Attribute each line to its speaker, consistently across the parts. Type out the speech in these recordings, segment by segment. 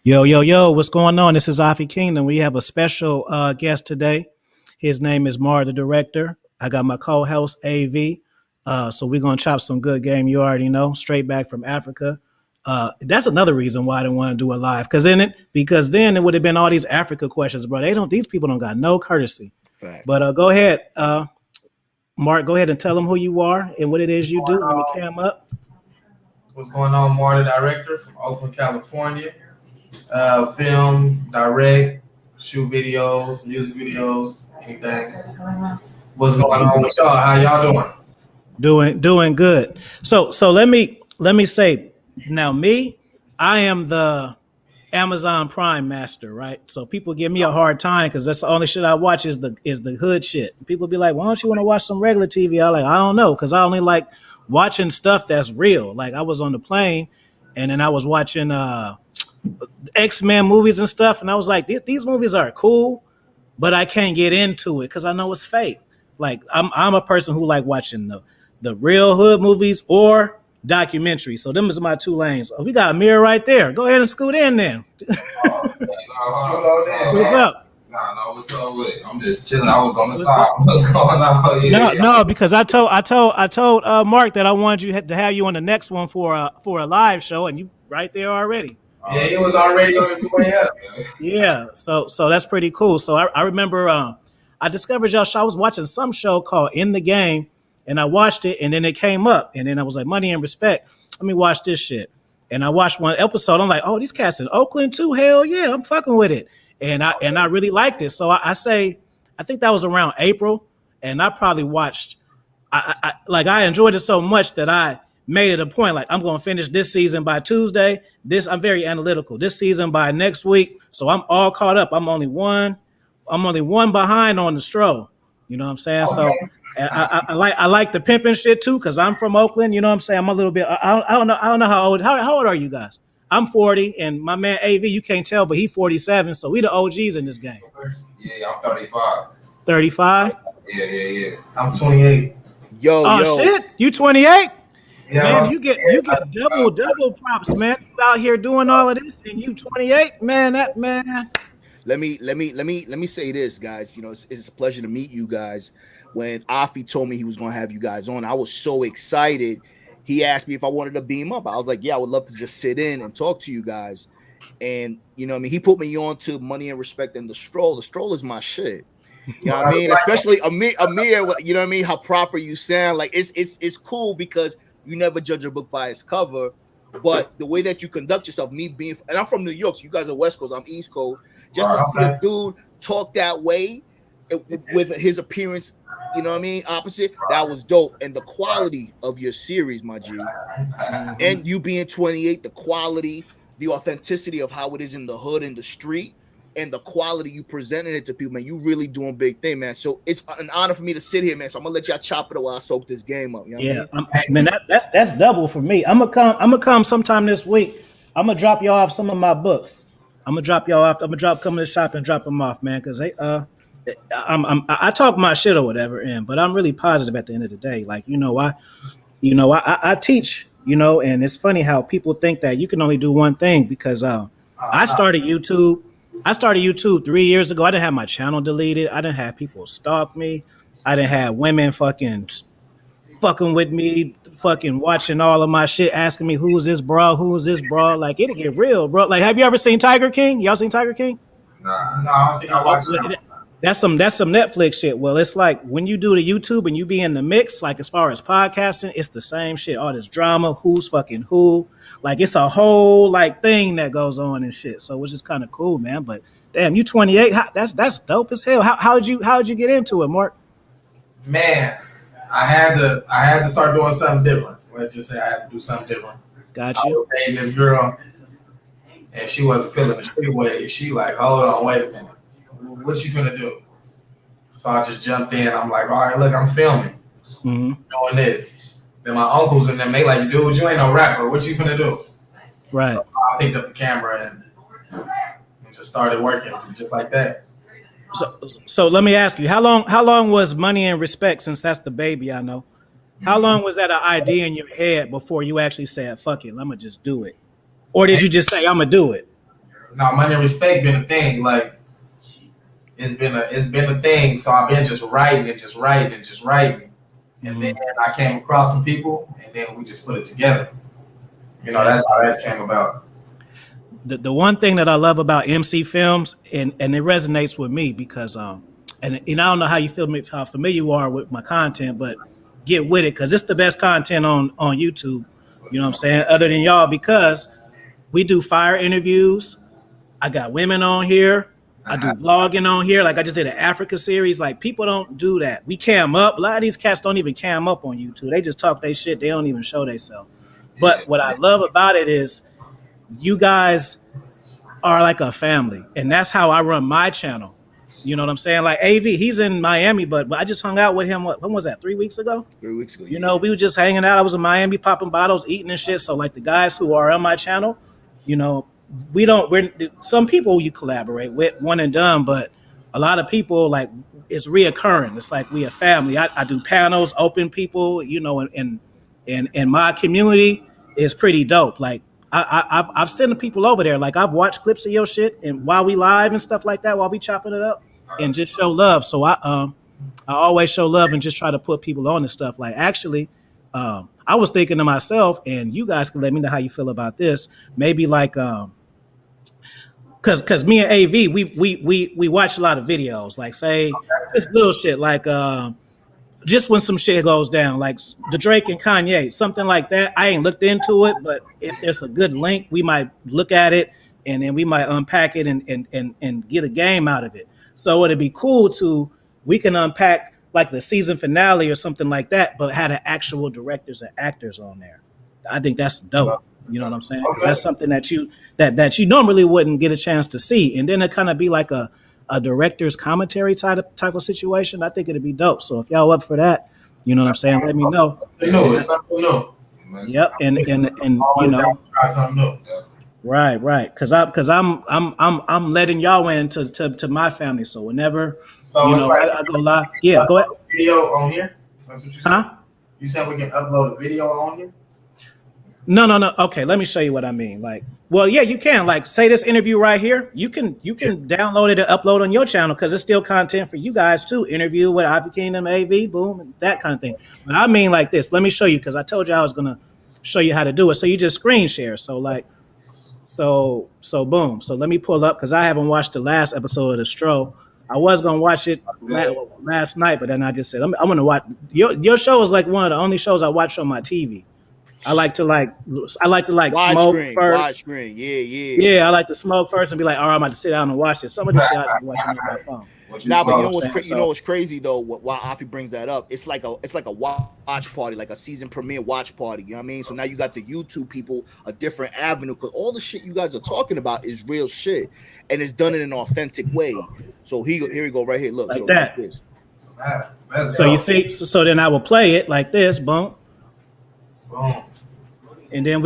Speaker 1: Yo, yo, yo, what's going on? This is Afi Kingdom. We have a special guest today. His name is Mar, the director. I got my co-host, AV. So we're going to chop some good game. You already know, straight back from Africa. That's another reason why I didn't want to do it live. Because then it would have been all these Africa questions, bro. These people don't got no courtesy.
Speaker 2: Fact.
Speaker 1: But go ahead, Mark, go ahead and tell them who you are and what it is you do. Let me cam up.
Speaker 3: What's going on, Mar, the director from Oakland, California. Film, direct, shoot videos, music videos, anything. What's going on with y'all? How y'all
Speaker 1: doing? Doing good. So let me say now, I am the Amazon Prime master, right? So people give me a hard time because that's the only shit I watch is the hood shit. People be like, why don't you want to watch some regular TV? I don't know, because I only like watching stuff that's real. Like I was on the plane and then I was watching X-Men movies and stuff, and I was like, these movies are cool, but I can't get into it because I know it's fake. Like I'm a person who like watching the real hood movies or documentaries. So them is my two lanes. Oh, we got a mirror right there. Go ahead and scoot in then. What's up?
Speaker 4: No, what's up with it? I'm just chilling. I was on the side. What's going on?
Speaker 1: No, because I told Mark that I wanted you to have you on the next one for a live show, and you right there already.
Speaker 3: Yeah, he was already on his way up.
Speaker 1: Yeah, so that's pretty cool. So I remember I discovered y'all show. I was watching some show called In the Game, and I watched it, and then it came up, and then I was like, Money and Respect. Let me watch this shit. And I watched one episode. I'm like, oh, these cats in Oakland too. Hell yeah, I'm fucking with it. And I really liked it. So I think that was around April, and I probably watched. I enjoyed it so much that I made it a point, like I'm going to finish this season by Tuesday. I'm very analytical. This season by next week, so I'm all caught up. I'm only one behind on the stroll. You know what I'm saying? Okay. So I like the pimping shit too, because I'm from Oakland. You know what I'm saying? I'm a little bit. I don't know how old. How old are you guys? I'm 40, and my man AV, you can't tell, but he's 47. So we the OGs in this game.
Speaker 4: Yeah, I'm 35.
Speaker 1: 35?
Speaker 4: Yeah.
Speaker 3: I'm 28.
Speaker 1: Yo. Shit, you 28?
Speaker 3: Yeah,
Speaker 1: man, you get double props, man. You out here doing all of this, and you 28, man. That man.
Speaker 2: Let me say this, guys. You know, it's a pleasure to meet you guys. When Afi told me he was going to have you guys on, I was so excited. He asked me if I wanted to beam up. I was like, yeah, I would love to just sit in and talk to you guys. And you know what I mean? He put me on to Money and Respect and the Stroll. The Stroll is my shit. You know what I mean? Especially Amir, you know what I mean? How proper you sound. Like it's cool because you never judge a book by its cover, but the way that you conduct yourself, and I'm from New York, so you guys are West Coast, I'm East Coast. Just to see a dude talk that way with his appearance, you know what I mean, opposite, that was dope. And the quality of your series, my G, and you being 28, the quality, the authenticity of how it is in the hood and the street, and the quality you presented it to people, man, you really doing big thing, man. So it's an honor for me to sit here, man. So I'm gonna let y'all chop it while I soak this game up. You know what I
Speaker 1: mean? Man, that's double for me. I'm gonna come sometime this week. I'm gonna drop y'all off some of my books. I'm gonna come to the shop and drop them off, man, because I talk my shit or whatever, but I'm really positive at the end of the day. Like I teach, and it's funny how people think that you can only do one thing because I started YouTube 3 years ago. I didn't have my channel deleted. I didn't have people stalk me. I didn't have women fucking with me, fucking watching all of my shit, asking me who's this bro. Like it'll get real, bro. Like, have you ever seen Tiger King? Y'all seen Tiger King?
Speaker 4: Nah, I don't think I watched it.
Speaker 1: That's some Netflix shit. Well, it's like when you do the YouTube and you be in the mix, like as far as podcasting, it's the same shit. All this drama, who's fucking who. Like it's a whole like thing that goes on and shit. So it's just kind of cool, man. But damn, you 28. That's dope as hell. How'd you get into it, Mark?
Speaker 3: Man, I had to start doing something different. Let's just say I had to do something different.
Speaker 1: Gotcha.
Speaker 3: I was dating this girl, and she wasn't feeling the street way. She like, hold on, wait a minute. What you gonna do? So I just jumped in. I'm like, all right, look, I'm filming, doing this. Then my uncles and them, they like, dude, you ain't no rapper. What you gonna do?
Speaker 1: Right.
Speaker 3: So I picked up the camera and just started working just like that.
Speaker 1: So let me ask you, how long was Money and Respect, since that's the baby I know? How long was that an idea in your head before you actually said, fuck it, I'm gonna just do it? Or did you just say, I'm gonna do it?
Speaker 3: Now, money and respect been a thing. Like it's been a thing. So I've been just writing and just writing and just writing, and then I came across some people, and then we just put it together. You know, that's how that came about.
Speaker 1: The one thing that I love about MC Films, and it resonates with me because and I don't know how you feel, how familiar you are with my content, but get with it because it's the best content on YouTube. You know what I'm saying? Other than y'all, because we do fire interviews. I got women on here. I do vlogging on here. Like I just did an Africa series. Like people don't do that. We cam up. A lot of these cats don't even cam up on YouTube. They just talk their shit. They don't even show themselves. But what I love about it is you guys are like a family. And that's how I run my channel. You know what I'm saying? Like AV, he's in Miami, but I just hung out with him. When was that? 3 weeks ago?
Speaker 2: 3 weeks ago.
Speaker 1: You know, we were just hanging out. I was in Miami popping bottles, eating and shit. So like the guys who are on my channel, you know, we're some people you collaborate with, one and done, but a lot of people like it's reoccurring. It's like we a family. I do panels, open people, you know, and my community is pretty dope. Like I've sent people over there. Like I've watched clips of your shit and while we live and stuff like that, while we chopping it up and just show love. So I always show love and just try to put people on and stuff. Like actually, I was thinking to myself, and you guys can let me know how you feel about this. Maybe like Cause me and AV, we watch a lot of videos, like say this little shit, like just when some shit goes down, like the Drake and Kanye, something like that. I ain't looked into it, but if there's a good link, we might look at it and then we might unpack it and get a game out of it. So it'd be cool we can unpack like the season finale or something like that, but had the actual directors and actors on there. I think that's dope. You know what I'm saying? Okay. That's something that you normally wouldn't get a chance to see, and then it kind of be like a director's commentary type of situation. I think it'd be dope. So if y'all up for that, you know what I'm saying? Let me know.
Speaker 3: It's something new.
Speaker 1: Yep, and you know,
Speaker 3: try something new.
Speaker 1: Right. Because I'm letting y'all in to my family. So whenever I go live, yeah, go ahead.
Speaker 3: Video on here. That's what you said.
Speaker 1: Huh?
Speaker 3: You said we can upload a video on here.
Speaker 1: No. Okay, let me show you what I mean. Like, well, yeah, you can. Like, say this interview right here. You can download it and upload on your channel because it's still content for you guys too. Interview with Ivy Kingdom, AV, boom, that kind of thing. But I mean like this. Let me show you because I told you I was gonna show you how to do it. So you just screen share. So like, so boom. So let me pull up because I haven't watched the last episode of The Stro. I was gonna watch it last night, but then I just said I'm gonna watch your show is like one of the only shows I watch on my TV. I like to smoke first.
Speaker 2: Wide screen,
Speaker 1: yeah. I like to smoke first and be like, all right, I'm about to sit down and watch it. Some of this shit I be watching on my phone.
Speaker 2: Nah, but you know what's crazy though? Why Afi brings that up? It's like a watch party, like a season premiere watch party. You know what I mean? So now you got the YouTube people, a different avenue, because all the shit you guys are talking about is real shit, and it's done in an authentic way. So here we go, right here. Look,
Speaker 1: like that.
Speaker 2: Like this.
Speaker 1: So you see, so then I will play it like this, boom. And then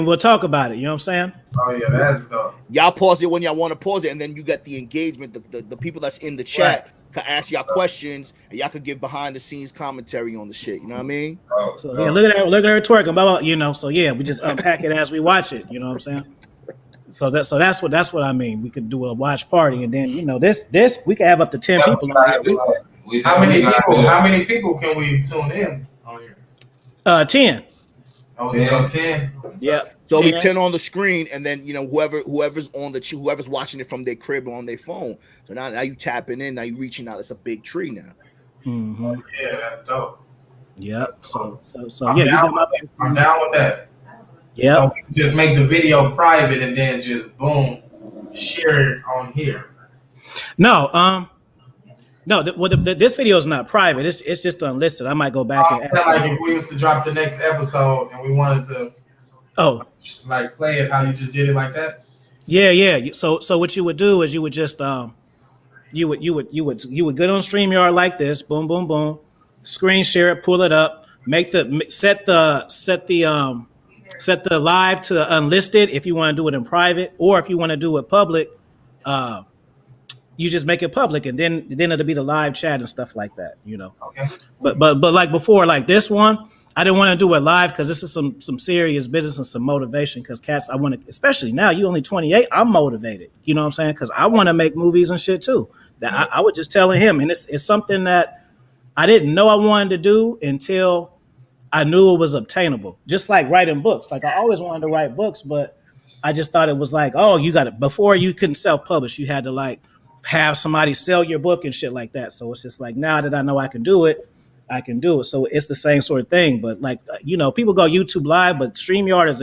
Speaker 1: we'll talk about it. You know what I'm saying?
Speaker 3: Oh yeah, that's dope.
Speaker 2: Y'all pause it when y'all want to pause it, and then you got the engagement. The people that's in the chat can ask y'all questions, and y'all could give behind the scenes commentary on the shit. You know what I mean?
Speaker 1: So yeah, look at her twerking, blah, blah, you know. So yeah, we just unpack it as we watch it. You know what I'm saying? So that's what I mean. We could do a watch party, and then you know this we could have up to 10 people on here.
Speaker 3: How many people can we tune in on here?
Speaker 1: 10.
Speaker 3: Oh, 10.
Speaker 1: Yeah.
Speaker 2: So it'll be 10 on the screen, and then you know whoever's watching it from their crib or on their phone. So now you tapping in, now you reaching out. It's a big tree now.
Speaker 1: Mm-hmm.
Speaker 3: Oh, yeah, that's dope.
Speaker 1: Yep. So
Speaker 3: I'm
Speaker 1: yeah,
Speaker 3: I'm down with that.
Speaker 1: Yeah. So
Speaker 3: just make the video private and then just boom, share it on here.
Speaker 1: No, this video is not private. It's just unlisted. I might go back and
Speaker 3: like if we was to drop the next episode and we wanted to like play it how you just did it like that.
Speaker 1: Yeah. So what you would do is you would just you would get on StreamYard like this, boom, boom, boom, screen share it, pull it up, set the live to unlisted if you want to do it in private, or if you want to do it public, you just make it public, and then it'll be the live chat and stuff like that, you know.
Speaker 3: Okay.
Speaker 1: But like before, like this one, I didn't want to do it live because this is some serious business and some motivation. Because cats, I want to, especially now, you only 28. I'm motivated. You know what I'm saying? Because I want to make movies and shit too. That I was just telling him, and it's something that I didn't know I wanted to do until I knew it was obtainable. Just like writing books. Like I always wanted to write books, but I just thought it was like, oh, you got it. Before you couldn't self-publish, you had to like have somebody sell your book and shit like that. So it's just like now that I know I can do it, I can do it. So it's the same sort of thing. But like people go YouTube Live, but StreamYard is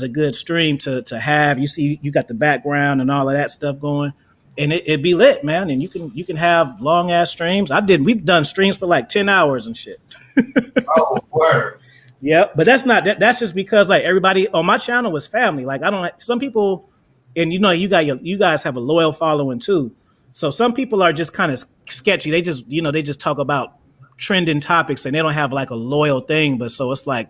Speaker 1: a good stream to have. You see, you got the background and all of that stuff going, and it be lit, man. And you can have long ass streams. We've done streams for like 10 hours and shit.
Speaker 3: Oh, word.
Speaker 1: Yeah, but that's just because like everybody on my channel was family. Like I don't like some people, and you guys have a loyal following too. So some people are just kind of sketchy. They just talk about trending topics and they don't have like a loyal thing. But so it's like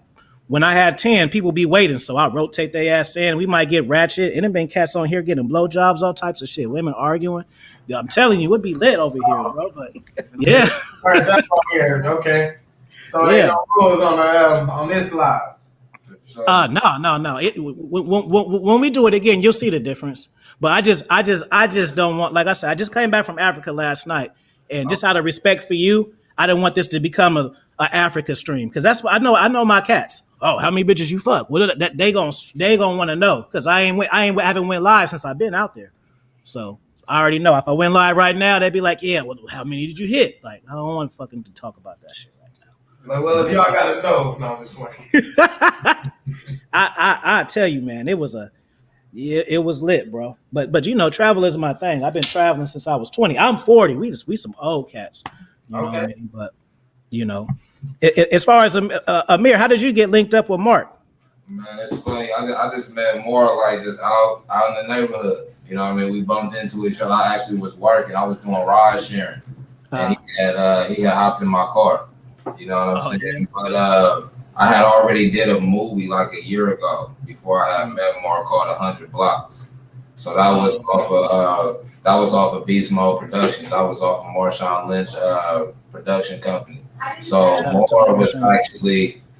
Speaker 1: when I had 10, people be waiting. So I rotate their ass in. We might get ratchet. And it been cats on here getting blowjobs, all types of shit. Women arguing. Yeah, I'm telling you, it would be lit over here, bro. But yeah.
Speaker 3: Okay. So there ain't no rules on this live.
Speaker 1: No. When we do it again, you'll see the difference. But I just don't want, like I said, I just came back from Africa last night, and just out of respect for you, I didn't want this to become a Africa stream, because that's what I know my cats. Oh, how many bitches you fuck? Well, they gonna want to know, because I haven't went live since I've been out there. So I already know if I went live right now, they'd be like, yeah, well, how many did you hit? Like, I don't want fucking to talk about that shit right now.
Speaker 3: Like, well, if y'all gotta know, no, I'm just playing.
Speaker 1: I tell you, man, it was lit, bro. But travel is my thing. I've been traveling since I was 20. I'm 40. We some old cats. You know what I mean? But as far as Amir, how did you get linked up with Mark?
Speaker 4: Man, it's funny. I just met Mark like just out in the neighborhood. You know what I mean? We bumped into each other. I actually was working. I was doing ride sharing, and he had hopped in my car. You know what I'm saying? Yeah. But I had already did a movie like a year ago before I had met Mark called 100 Blocks. So that was off of Beast Mode Productions. That was off of Marshawn Lynch production company. So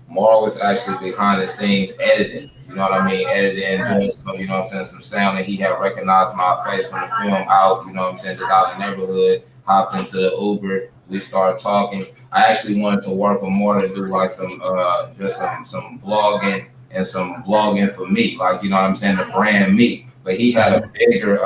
Speaker 4: Mar was actually behind the scenes editing. You know what I mean? Editing, doing some, you know what I'm saying, some sound, and he had recognized my face from the film out, you know what I'm saying, just out in the neighborhood, hopped into the Uber, we started talking. I actually wanted to work with more to do like some blogging and some vlogging for me, like, you know what I'm saying, the brand me. But he had a bigger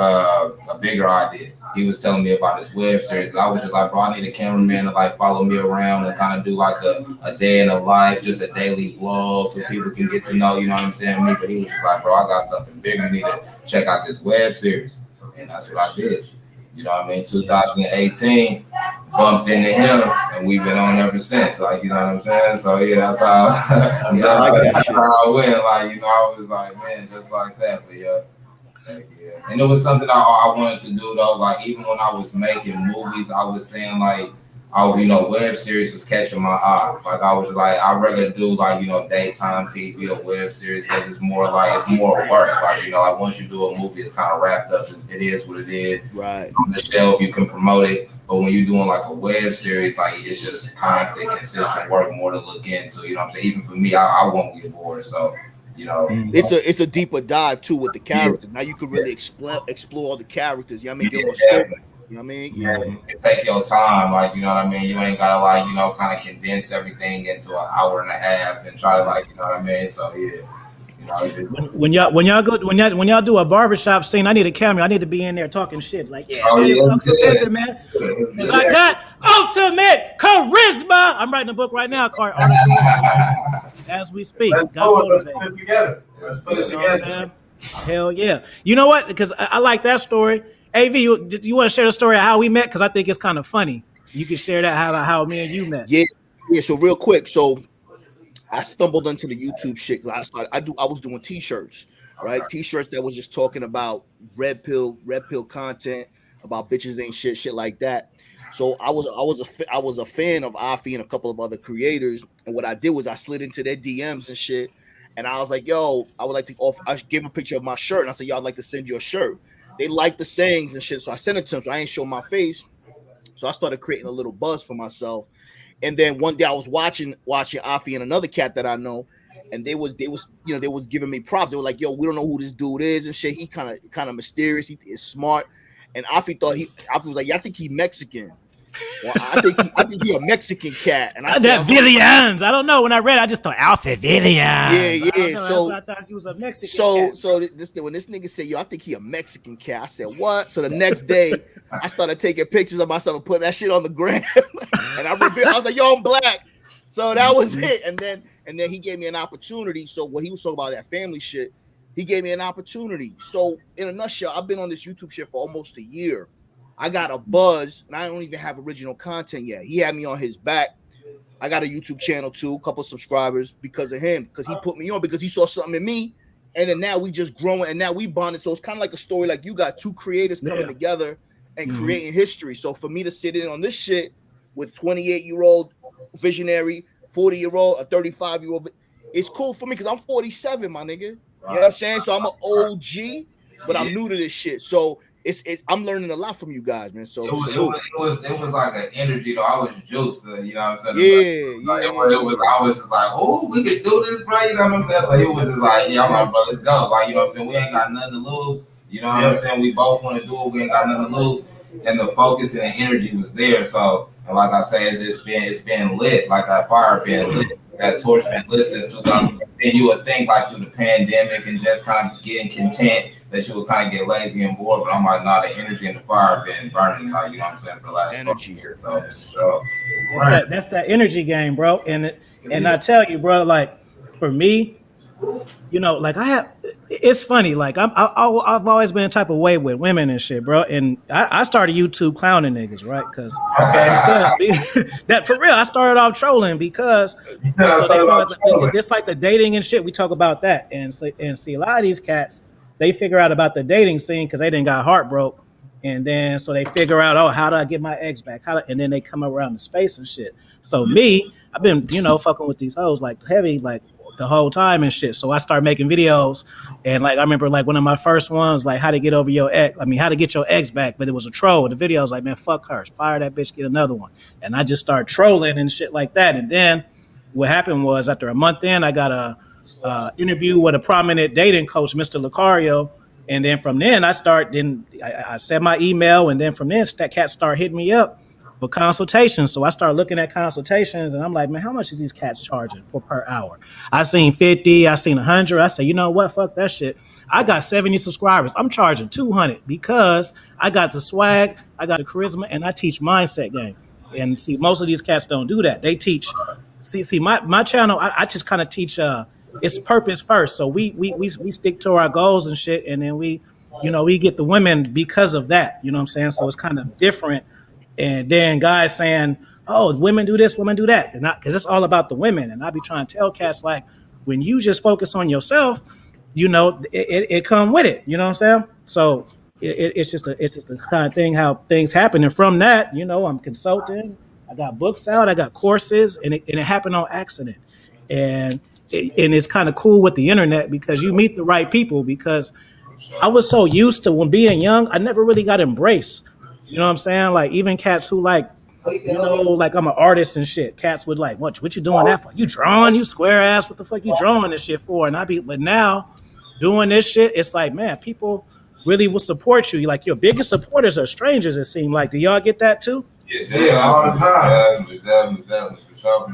Speaker 4: idea. He was telling me about his web series, and I was just like, bro, I need a cameraman to like follow me around and kind of do like a day in the life, just a daily vlog so people can get to know, you know what I'm saying, me. But he was just like, bro, I got something bigger. You need to check out this web series. And that's what I did. You know what I mean? 2018, bumped into him, and we've been on ever since. Like, you know what I'm saying? So yeah, that's how that's how I went. Like, you know, I was like, man, just like that. But yeah. And it was something I wanted to do though. Like even when I was making movies, I was saying like, web series was catching my eye. Like I was like, I'd rather do like, daytime TV or web series because it's more work. Like, like once you do a movie, it's kind of wrapped up. It is what it is. Right. On the shelf, you can promote it. But when you're doing like a web series, like it's just constant, consistent work, more to look into. You know what I'm saying? Even for me, I won't get bored. So.
Speaker 2: It's a deeper dive too with the characters. Now you can really explore all the characters. You know what I mean? You know what I mean?
Speaker 4: Yeah. Take your time, like, you know what I mean? You ain't gotta like, kind of condense everything into an hour and a half and try to like, you know what I mean? So yeah.
Speaker 1: When y'all do a barbershop scene, I need a camera. I need to be in there talking shit. Like, talk some paper, man. Because I got ultimate charisma. I'm writing a book right now, as we speak.
Speaker 3: Let's put it together.
Speaker 1: Hell yeah. You know what? Because I like that story. AV, you want to share the story of how we met? Because I think it's kind of funny. You can share that how me and you met.
Speaker 2: Yeah. So real quick, so I stumbled into the YouTube shit. I was doing T-shirts, right? T-shirts that was just talking about red pill content, about bitches ain't shit like that. So I was a fan of Afi and a couple of other creators, and what I did was I slid into their DMs and shit, and I was like, "Yo, I would like to offer." I gave them a picture of my shirt, and I said, "Yo, I'd like to send you a shirt." They liked the sayings and shit, so I sent it to them. So I ain't show my face, so I started creating a little buzz for myself. And then one day I was watching Afi and another cat that I know, and they was giving me props. They were like, "Yo, we don't know who this dude is and shit. He kind of mysterious. He is smart." And Afi was like, "Yeah, I think he Mexican." Well, I think he a Mexican cat. And I said,
Speaker 1: that Villians. I don't know. When I read it, I just thought Alfred Villians.
Speaker 2: Yeah.
Speaker 1: So I thought he was a Mexican cat.
Speaker 2: So when this nigga said, "Yo, I think he a Mexican cat," I said, "What?" So the next day, I started taking pictures of myself and putting that shit on the gram. And I was like, "Yo, I'm black." So that was it. And then he gave me an opportunity. So when he was talking about that family shit, he gave me an opportunity. So in a nutshell, I've been on this YouTube shit for almost a year. I got a buzz, and I don't even have original content yet. He had me on his back. I got a YouTube channel too, a couple subscribers because of him, because he put me on, because he saw something in me. And then now we just growing, and now we bonded. So it's kind of like a story, like you got two creators coming together and creating history. So for me to sit in on this shit with 28-year-old visionary, 40-year-old, a 35-year-old, it's cool for me because I'm 47, my nigga. You know what I'm saying? So I'm an OG, but I'm new to this shit. So I'm learning a lot from you guys, man. So
Speaker 4: it was like an energy though. I was juiced, you know what I'm saying? I was just like, oh, we could do this, bro. You know what I'm saying? So it was just like, yeah, I'm like, bro, let's go. Like, you know what I'm saying? We ain't got nothing to lose. You know what I'm saying? We both want to do it. We ain't got nothing to lose. And the focus and the energy was there. So, and like I say, it's been lit, like that fire been lit. That torch been lit since 2015. You would think like through the pandemic and just kind of getting content that you would kind of get lazy and bored, but I'm like, nah, the energy and the fire been burning, like, you know what I'm saying, for the last years. So
Speaker 1: that's that energy game, bro. And I tell you, bro, like for me, you know, like it's funny, like I've always been a type of way with women and shit, bro. And I started YouTube clowning niggas, right? Because that for real, I started off trolling because it's like the dating and shit. We talk about that, and see a lot of these cats, they figure out about the dating scene because they didn't got heartbroke, and then so they figure out, oh, how do I get my ex back? And then they come around the space and shit. So me, I've been, you know, fucking with these hoes like heavy, like the whole time and shit. So I started making videos, and like I remember like one of my first ones, like how to get over your ex. I mean, how to get your ex back, but it was a troll. The video was like, man, fuck her, fire that bitch, get another one. And I just started trolling and shit like that. And then what happened was after a month in, I got a interview with a prominent dating coach, Mr. Lucario. And then from then I sent my email, and then from then that cat started hitting me up for consultations. So I started looking at consultations, and I'm like, man, how much is these cats charging per hour? I seen 50, I seen 100. I said, you know what? Fuck that shit. I got 70 subscribers. I'm charging 200 because I got the swag, I got the charisma, and I teach mindset game. And see, most of these cats don't do that. They teach. See, my channel, I just kind of teach. It's purpose first. So we stick to our goals and shit, and then we get the women because of that. You know what I'm saying? So it's kind of different. And then guys saying, oh, women do this, women do that. Because it's all about the women. And I be trying to tell cats, like, when you just focus on yourself, you know, it come with it. You know what I'm saying? So it's just a kind of thing, how things happen. And from that, you know, I'm consulting. I got books out. I got courses. And it happened on accident. And it's kind of cool with the internet because you meet the right people, because I was so used to when being young, I never really got embraced. You know what I'm saying? Like even cats who like, you know, like I'm an artist and shit. Cats would like, what you doing that for? You drawing, you square ass, what the fuck you drawing this shit for? And but now doing this shit, it's like, man, people really will support you. Like your biggest supporters are strangers, it seems like. Do y'all get that too?
Speaker 4: Yeah, all the time. Definitely.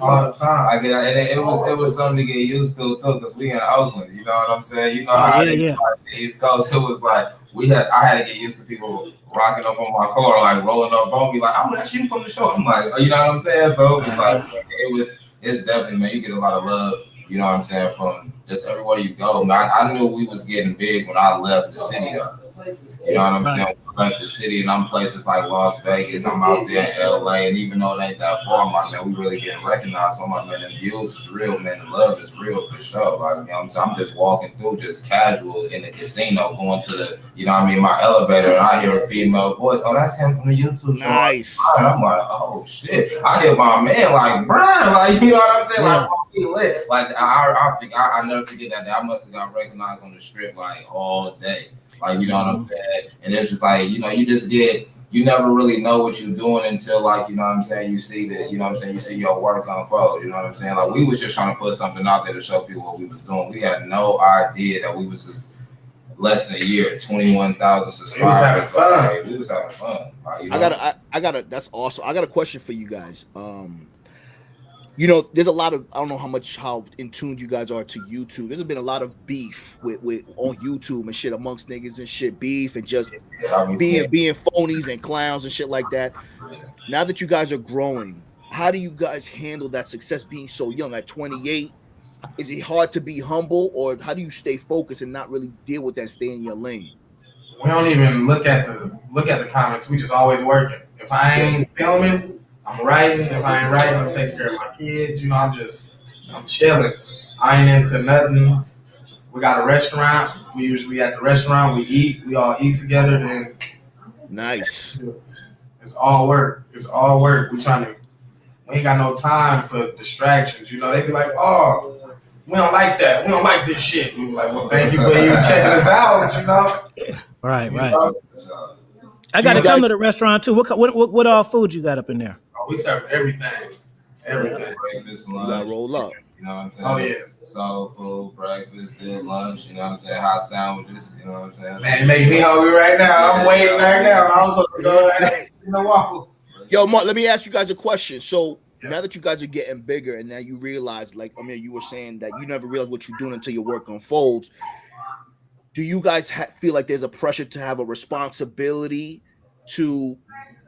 Speaker 4: All the time. It was something to get used to too, because we in Oakland. You know what I'm saying? You know how like, the East Coast, it was like I had to get used to people rocking up on my car, like rolling up on me, like, oh, that's you from the show. I'm like, oh, you know what I'm saying? So it was like it's definitely, man, you get a lot of love. You know what I'm saying, from just everywhere you go, man. I knew we was getting big when I left the city, though. You know what I'm saying? I left the city, and I'm places like Las Vegas. I'm out there in LA, and even though it ain't that far, I'm like, man, we really getting recognized. So I'm like, man, the views is real, man. The love is real for sure. Like, you know what I'm saying? I'm just walking through, just casual in the casino, going to the, you know what I mean, my elevator, and I hear a female voice. Oh, that's him from the YouTube show.
Speaker 2: Nice.
Speaker 4: I'm like, oh shit. I hear my man like, Brian, like, you know what I'm saying? Like, lit. Like I never forget that day. I must have got recognized on the strip like all day. Like, you know what I'm saying? And it's just like, you know, you just get you never really know what you're doing until, like, you know what I'm saying, you see that, you know what I'm saying, you see your work unfold, you know what I'm saying? Like, we was just trying to put something out there to show people what we was doing. We had no idea that we was just less than a year, 21,000 subscribers. We was having fun. Like, you know?
Speaker 2: I got a, that's awesome. I got a question for you guys. You know, there's a lot of, I don't know how in tune you guys are to YouTube. There's been a lot of beef with on YouTube and shit amongst niggas and shit, beef and just being phonies and clowns and shit like that. Now that you guys are growing, how do you guys handle that success being so young at 28? Is it hard to be humble, or how do you stay focused and not really deal with that, stay in your lane?
Speaker 3: We don't even look at the comments. We just always working. If I ain't filming, I'm writing. If I ain't writing, I'm taking care of my kids. You know, I'm chilling. I ain't into nothing. We got a restaurant. We usually at the restaurant. We eat. We all eat together. Then
Speaker 2: nice.
Speaker 3: It's all work. It's all work. We ain't got no time for distractions. You know, they be like, oh, we don't like that. We don't like this shit. We be like, well, thank you for you checking us out. You know.
Speaker 1: Right. I got to come to the restaurant too. What all food you got up in there?
Speaker 3: We serve everything.
Speaker 4: Breakfast, lunch.
Speaker 2: You gotta roll up.
Speaker 4: You know what I'm saying?
Speaker 3: Oh, yeah.
Speaker 4: Soul food, breakfast, good lunch. You know what I'm saying? Hot sandwiches. You know what I'm saying?
Speaker 3: Man, make me hungry right now. I'm waiting right now. I was supposed to go in the waffles.
Speaker 2: Yo, Mark, let me ask you guys a question. So now that you guys are getting bigger and now you realize, like, I mean, you were saying that you never realize what you're doing until your work unfolds. Do you guys feel like there's a pressure to have a responsibility to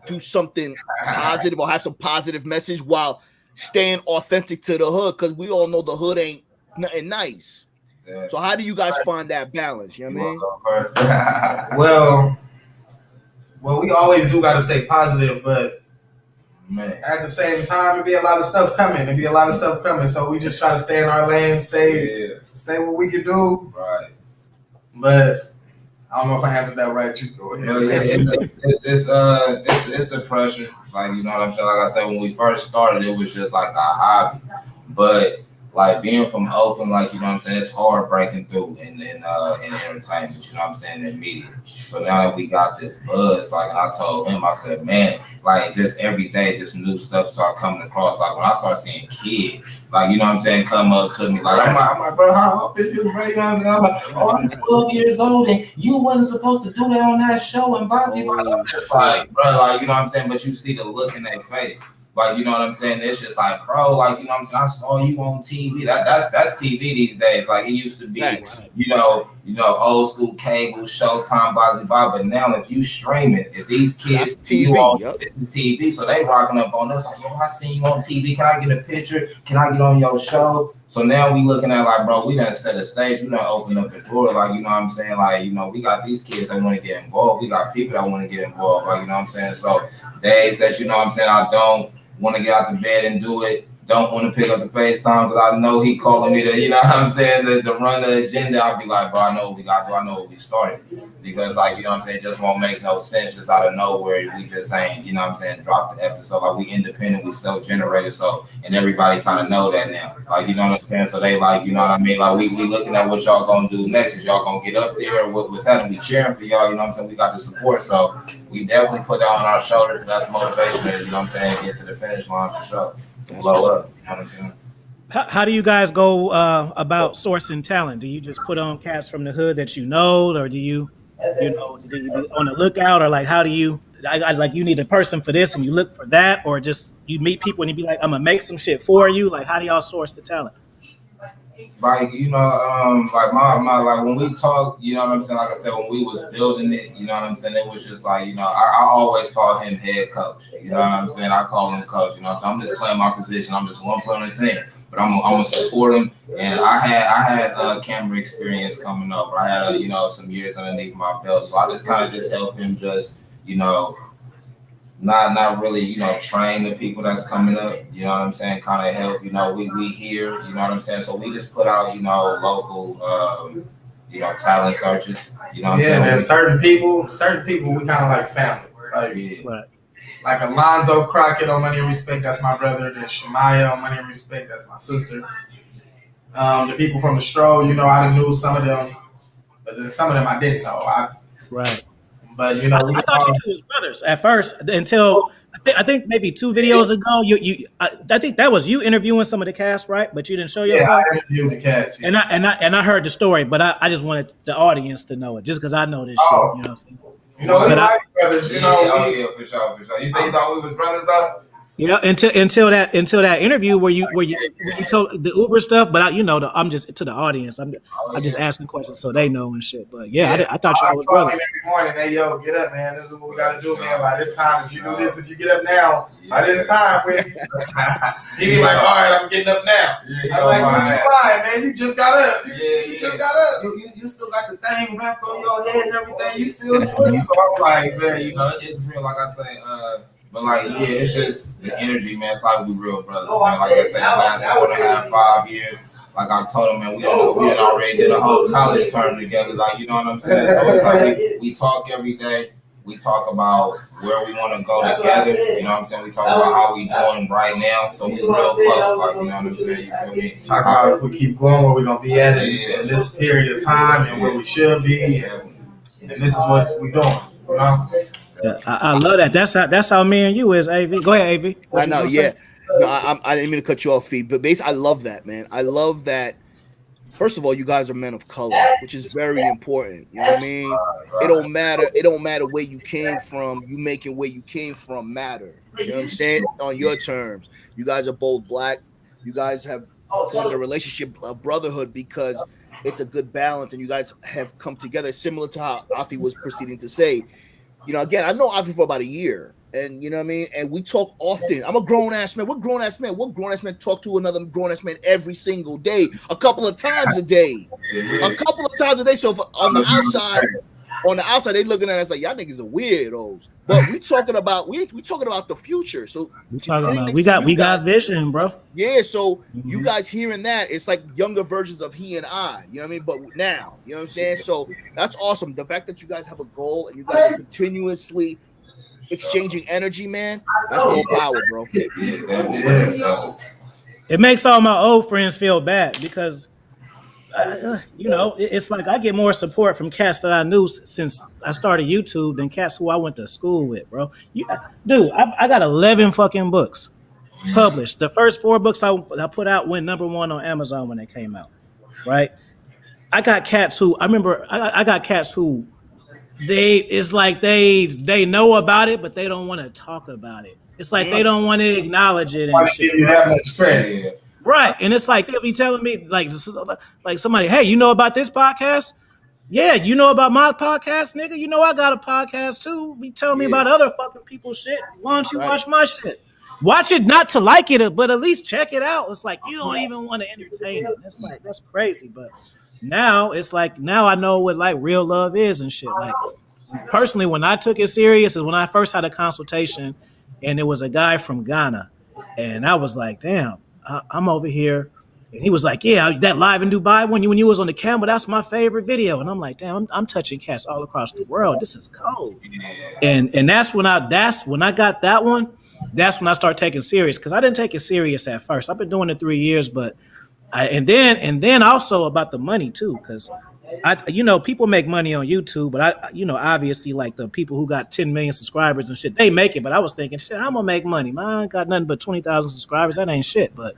Speaker 2: do something positive or have some positive message while staying authentic to the hood? Because we all know the hood ain't nothing nice. Yeah. So how do you guys find that balance? You know what
Speaker 3: I mean? well, we always do got to stay positive, but man, at the same time, it be a lot of stuff coming. So we just try to stay in our lane, stay what we can do.
Speaker 4: Right.
Speaker 3: But I don't know if I answered that right. You go ahead.
Speaker 4: It's a pressure. Like, you know what I'm saying? Like I said, when we first started, it was just like a hobby. But like being from Oakland, like, you know what I'm saying, it's hard breaking through in entertainment, you know what I'm saying, in media. So now that we got this buzz, like, and I told him, I said, man, like, just every day, just new stuff start coming across. Like, when I start seeing kids, like, you know what I'm saying, come up to me, like, I'm like, bro, how old is you, bro? You know what I mean? I'm like, oh, I'm 12 years old, and you wasn't supposed to do that on that show, and I'm just like, bro, like, you know what I'm saying, but you see the look in their face. Like, you know what I'm saying? It's just like, bro, like, you know what I'm saying? I saw you on TV. That's TV these days. Like, it used to be, you know, old school cable, Showtime, blah, blah, but now if you stream it, if these kids see you on TV, so they rocking up on us, like, yo, I seen you on TV. Can I get a picture? Can I get on your show? So now we looking at, like, bro, we done set a stage. We done opened up the door. Like, you know what I'm saying? Like, you know, we got these kids that want to get involved. We got people that want to get involved. Like, you know what I'm saying? So days that, you know what I'm saying, I don't want to get out the bed and do it, don't want to pick up the FaceTime because I know he calling me to, you know what I'm saying, to run the agenda. I'll be like, bro, I know what we got to do. I know what we started. Because, like, you know what I'm saying, it just won't make no sense just out of nowhere. We just ain't, you know what I'm saying, drop the episode. Like, we independent, we self-generated, so, and everybody kind of know that now. Like, you know what I'm saying? So they like, you know what I mean? Like, we looking at what y'all gonna do next. Is y'all gonna get up there or what's happening? We cheering for y'all, you know what I'm saying? We got the support, so we definitely put that on our shoulders. That's motivation, you know what I'm saying? Get to the finish line for sure. Blow up, you know what I'm saying?
Speaker 1: How do you guys go about sourcing talent? Do you just put on cats from the hood that you know, or do you be on the lookout, or like how do you like you need a person for this and you look for that, or just you meet people and you be like, I'm gonna make some shit for you? Like, how do y'all source the talent?
Speaker 4: Like, you know, like my like when we talk, you know what I'm saying? Like I said, when we was building it, you know what I'm saying? It was just like, you know, I always call him head coach. You know what I'm saying? I call him coach. You know what I'm saying? I'm just playing my position. I'm just one player on the team, but I'm gonna support him. And I had camera experience coming up. I had you know, some years underneath my belt, so I just kind of just help him just, you know, not really, you know, train the people that's coming up, you know what I'm saying, kind of help, you know, we here, you know what I'm saying, so we just put out, you know, local, you know, talent searches, you know what I'm saying?
Speaker 3: Man, certain people, we kind of like family, like, like Alonzo Crockett on Money and Respect, that's my brother, then Shemaya on Money and Respect, that's my sister. The people from the Stroll, you know, I knew some of them, but then some of them I didn't know. But you know, we
Speaker 1: I thought you two was brothers at first until I think maybe 2 videos ago. I think that was you interviewing some of the cast, right? But you didn't show yourself.
Speaker 3: I interviewed the cast. Yeah.
Speaker 1: And I heard the story, but I just wanted the audience to know it, just because I know this shit. You know what I'm saying?
Speaker 3: You know, we like brothers. You know,
Speaker 4: yeah, for sure. You say you thought we was brothers though?
Speaker 1: Yeah, until that interview where you told the Uber stuff, but I'm just to the audience. I'm just asking questions so they know and shit. But I thought y'all was brothers.
Speaker 3: Every morning, hey yo, get up, man. This is what we gotta do, man. By this time, if you do this, if you get up now, by this time, he be like, all right, I'm getting up now. I'm like, what you lying, man? You just got up. You just got up.
Speaker 4: You still got the thing wrapped on your head and everything. You still sleep. So I'm like, man, it's real. Like I say, but like, it's just the energy, man. It's like we real brothers, man. Like I said, the last 4.5, 5 years, like I told him, man, we already did a whole college term together. Like, you know what I'm saying? So it's like we talk every day. We talk about where we want to go together. You know what I'm saying? We talk about how we doing right now. So we real close. Like, you know what I'm saying? You feel me?
Speaker 3: Talk about if we keep going, where we're gonna be at in this period of time and where we should be, and this is what we're doing. You know?
Speaker 1: Yeah, I love that. That's how me and you is, AV. Go ahead, AV.
Speaker 2: I know, yeah. No, I didn't mean to cut you off, Fee, but basically, I love that, man. I love that. First of all, you guys are men of color, which is very important. You know what I mean? It don't matter where you came from. You making where you came from matter. You know what I'm saying? On your terms. You guys are both black. You guys have formed a relationship, a brotherhood, because it's a good balance, and you guys have come together, similar to how Afi was proceeding to say. You know, again, I know Afi for about a year, and you know what I mean? And we talk often. I'm a grown-ass man. What grown-ass man? What grown-ass man talk to another grown-ass man every single day, a couple of times a day? A couple of times a day. So on the outside, they looking at us like, y'all niggas are weirdos. But we talking about the future. So
Speaker 1: we got vision, bro.
Speaker 2: Yeah, so you guys hearing that, it's like younger versions of he and I, you know what I mean? But now, you know what I'm saying? So that's awesome. The fact that you guys have a goal and you guys are continuously exchanging energy, man, that's more power, bro.
Speaker 1: It makes all my old friends feel bad because it's like I get more support from cats that I knew since I started YouTube than cats who I went to school with, bro. Dude, I got 11 fucking books published. The first 4 books I put out went #1 on Amazon when they came out, right? I got cats who they know about it, but they don't want to talk about it. It's like they don't want to acknowledge it and shit.
Speaker 3: You have much credit.
Speaker 1: Right. And it's like they'll be telling me like somebody, hey, you know about this podcast? Yeah, you know about my podcast, nigga? You know I got a podcast too. Be telling me about other fucking people's shit. Why don't you watch my shit? Watch it not to like it, but at least check it out. It's like you don't even want to entertain it. It's like that's crazy. But now it's like I know what like real love is and shit. Like personally, when I took it serious is when I first had a consultation and it was a guy from Ghana. And I was like, damn. I'm over here, and he was like, "Yeah, that live in Dubai when you was on the camera, that's my favorite video." And I'm like, "Damn, I'm touching cats all across the world. This is cold." And that's when I got that one. That's when I started taking serious because I didn't take it serious at first. I've been doing it 3 years, but and then also about the money too, because people make money on YouTube, but obviously like the people who got 10 million subscribers and shit, they make it. But I was thinking, shit, I'm gonna make money. Man, I ain't got nothing but 20,000 subscribers. That ain't shit. But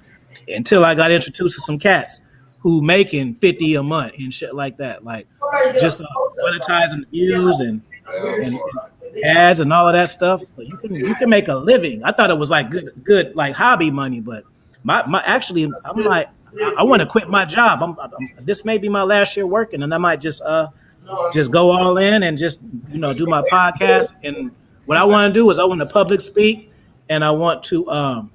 Speaker 1: until I got introduced to some cats who making 50 a month and shit like that, like just monetizing views and ads and all of that stuff, so you can make a living. I thought it was like good like hobby money, but my actually I'm like, I want to quit my job. This may be my last year working, and I might just go all in and just do my podcast. And what I want to do is I want to public speak, and I want to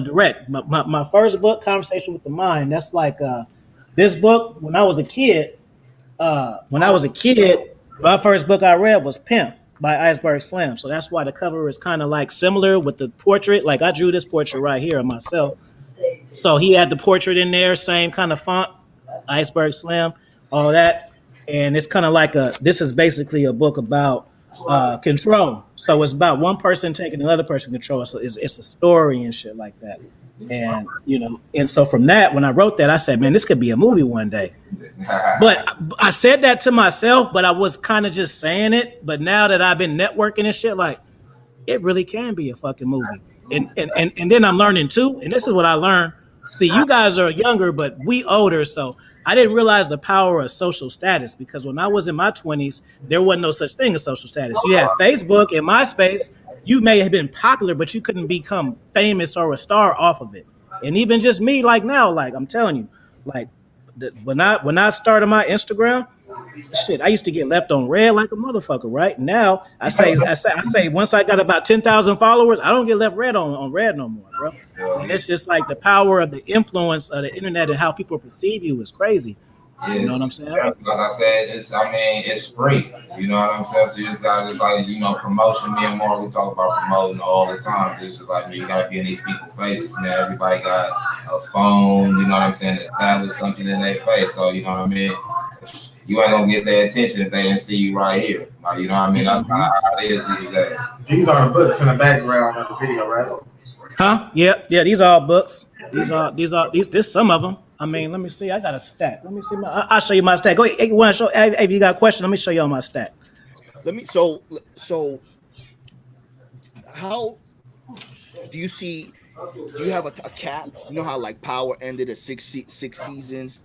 Speaker 1: direct. My first book, Conversation with the Mind. That's like this book. When I was a kid, my first book I read was Pimp by Iceberg Slim. So that's why the cover is kind of like similar with the portrait. Like I drew this portrait right here of myself. So he had the portrait in there, same kind of font, Iceberg Slim, all that. And it's kind of like this is basically a book about control. So it's about one person taking another person control. So it's a story and shit like that. And and so from that, when I wrote that, I said, man, this could be a movie one day. But I said that to myself, but I was kind of just saying it. But now that I've been networking and shit, like, it really can be a fucking movie. And then I'm learning too, and this is what I learned. See, you guys are younger, but we older, so I didn't realize the power of social status, because when I was in my 20s, there wasn't no such thing as social status. You had Facebook and MySpace. You may have been popular, but you couldn't become famous or a star off of it. And even just me, like now, like I'm telling you, like when I started my Instagram, shit, I used to get left on red like a motherfucker. Right now, I say, once I got about 10,000 followers, I don't get left red on red no more, bro. And it's just like the power of the influence of the internet and how people perceive you is crazy. You know what I'm saying?
Speaker 4: Like I said, it's free. You know what I'm saying? So you just gotta promotion. Me and Mark, we talk about promoting all the time. It's just like, you gotta be in these people's faces. And then everybody got a phone, you know what I'm saying? A tablet, something in their face. So you know what I mean? You ain't gonna get their attention if they didn't see you right here. Like, you know what I mean? That's kind of how it is these days.
Speaker 3: These are the books in the background of the video, right?
Speaker 1: Huh? Yeah. These are all books. These some of them. I mean, let me see. I got a stack. Let me see. I'll show you my stack. Go ahead. Hey, if you got a question, let me show you all my stack.
Speaker 2: So how do you see? Do you have a cap? You know how like Power ended at six seasons?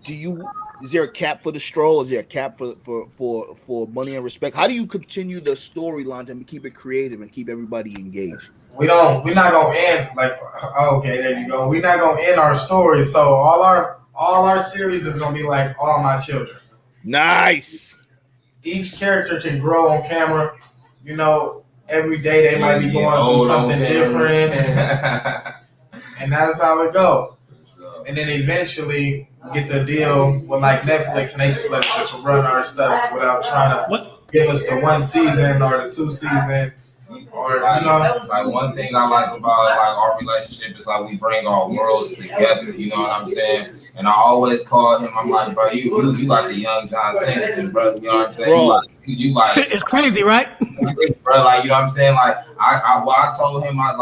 Speaker 2: Is there a cap for the stroll? Is there a cap for Money and Respect? How do you continue the storyline and keep it creative and keep everybody engaged?
Speaker 3: We're not gonna end like, okay, there you go. We're not gonna end our story. So all our series is gonna be like All My Children.
Speaker 2: Nice.
Speaker 3: Each character can grow on camera. You know, every day they might be going through something different, and that's how it goes. And then eventually get the deal with like Netflix, and they just let us just run our stuff without trying to give us the 1 season or the 2 season. Or,
Speaker 4: like one thing I like about like our relationship is like we bring our worlds together. You know what I'm saying? And I always call him. I'm like, bro, you like the young John Singleton, bro. You know what I'm saying?
Speaker 2: Bro.
Speaker 4: You like
Speaker 1: it's crazy, right?
Speaker 4: Bro, like, you know what I'm saying? Like I told him, I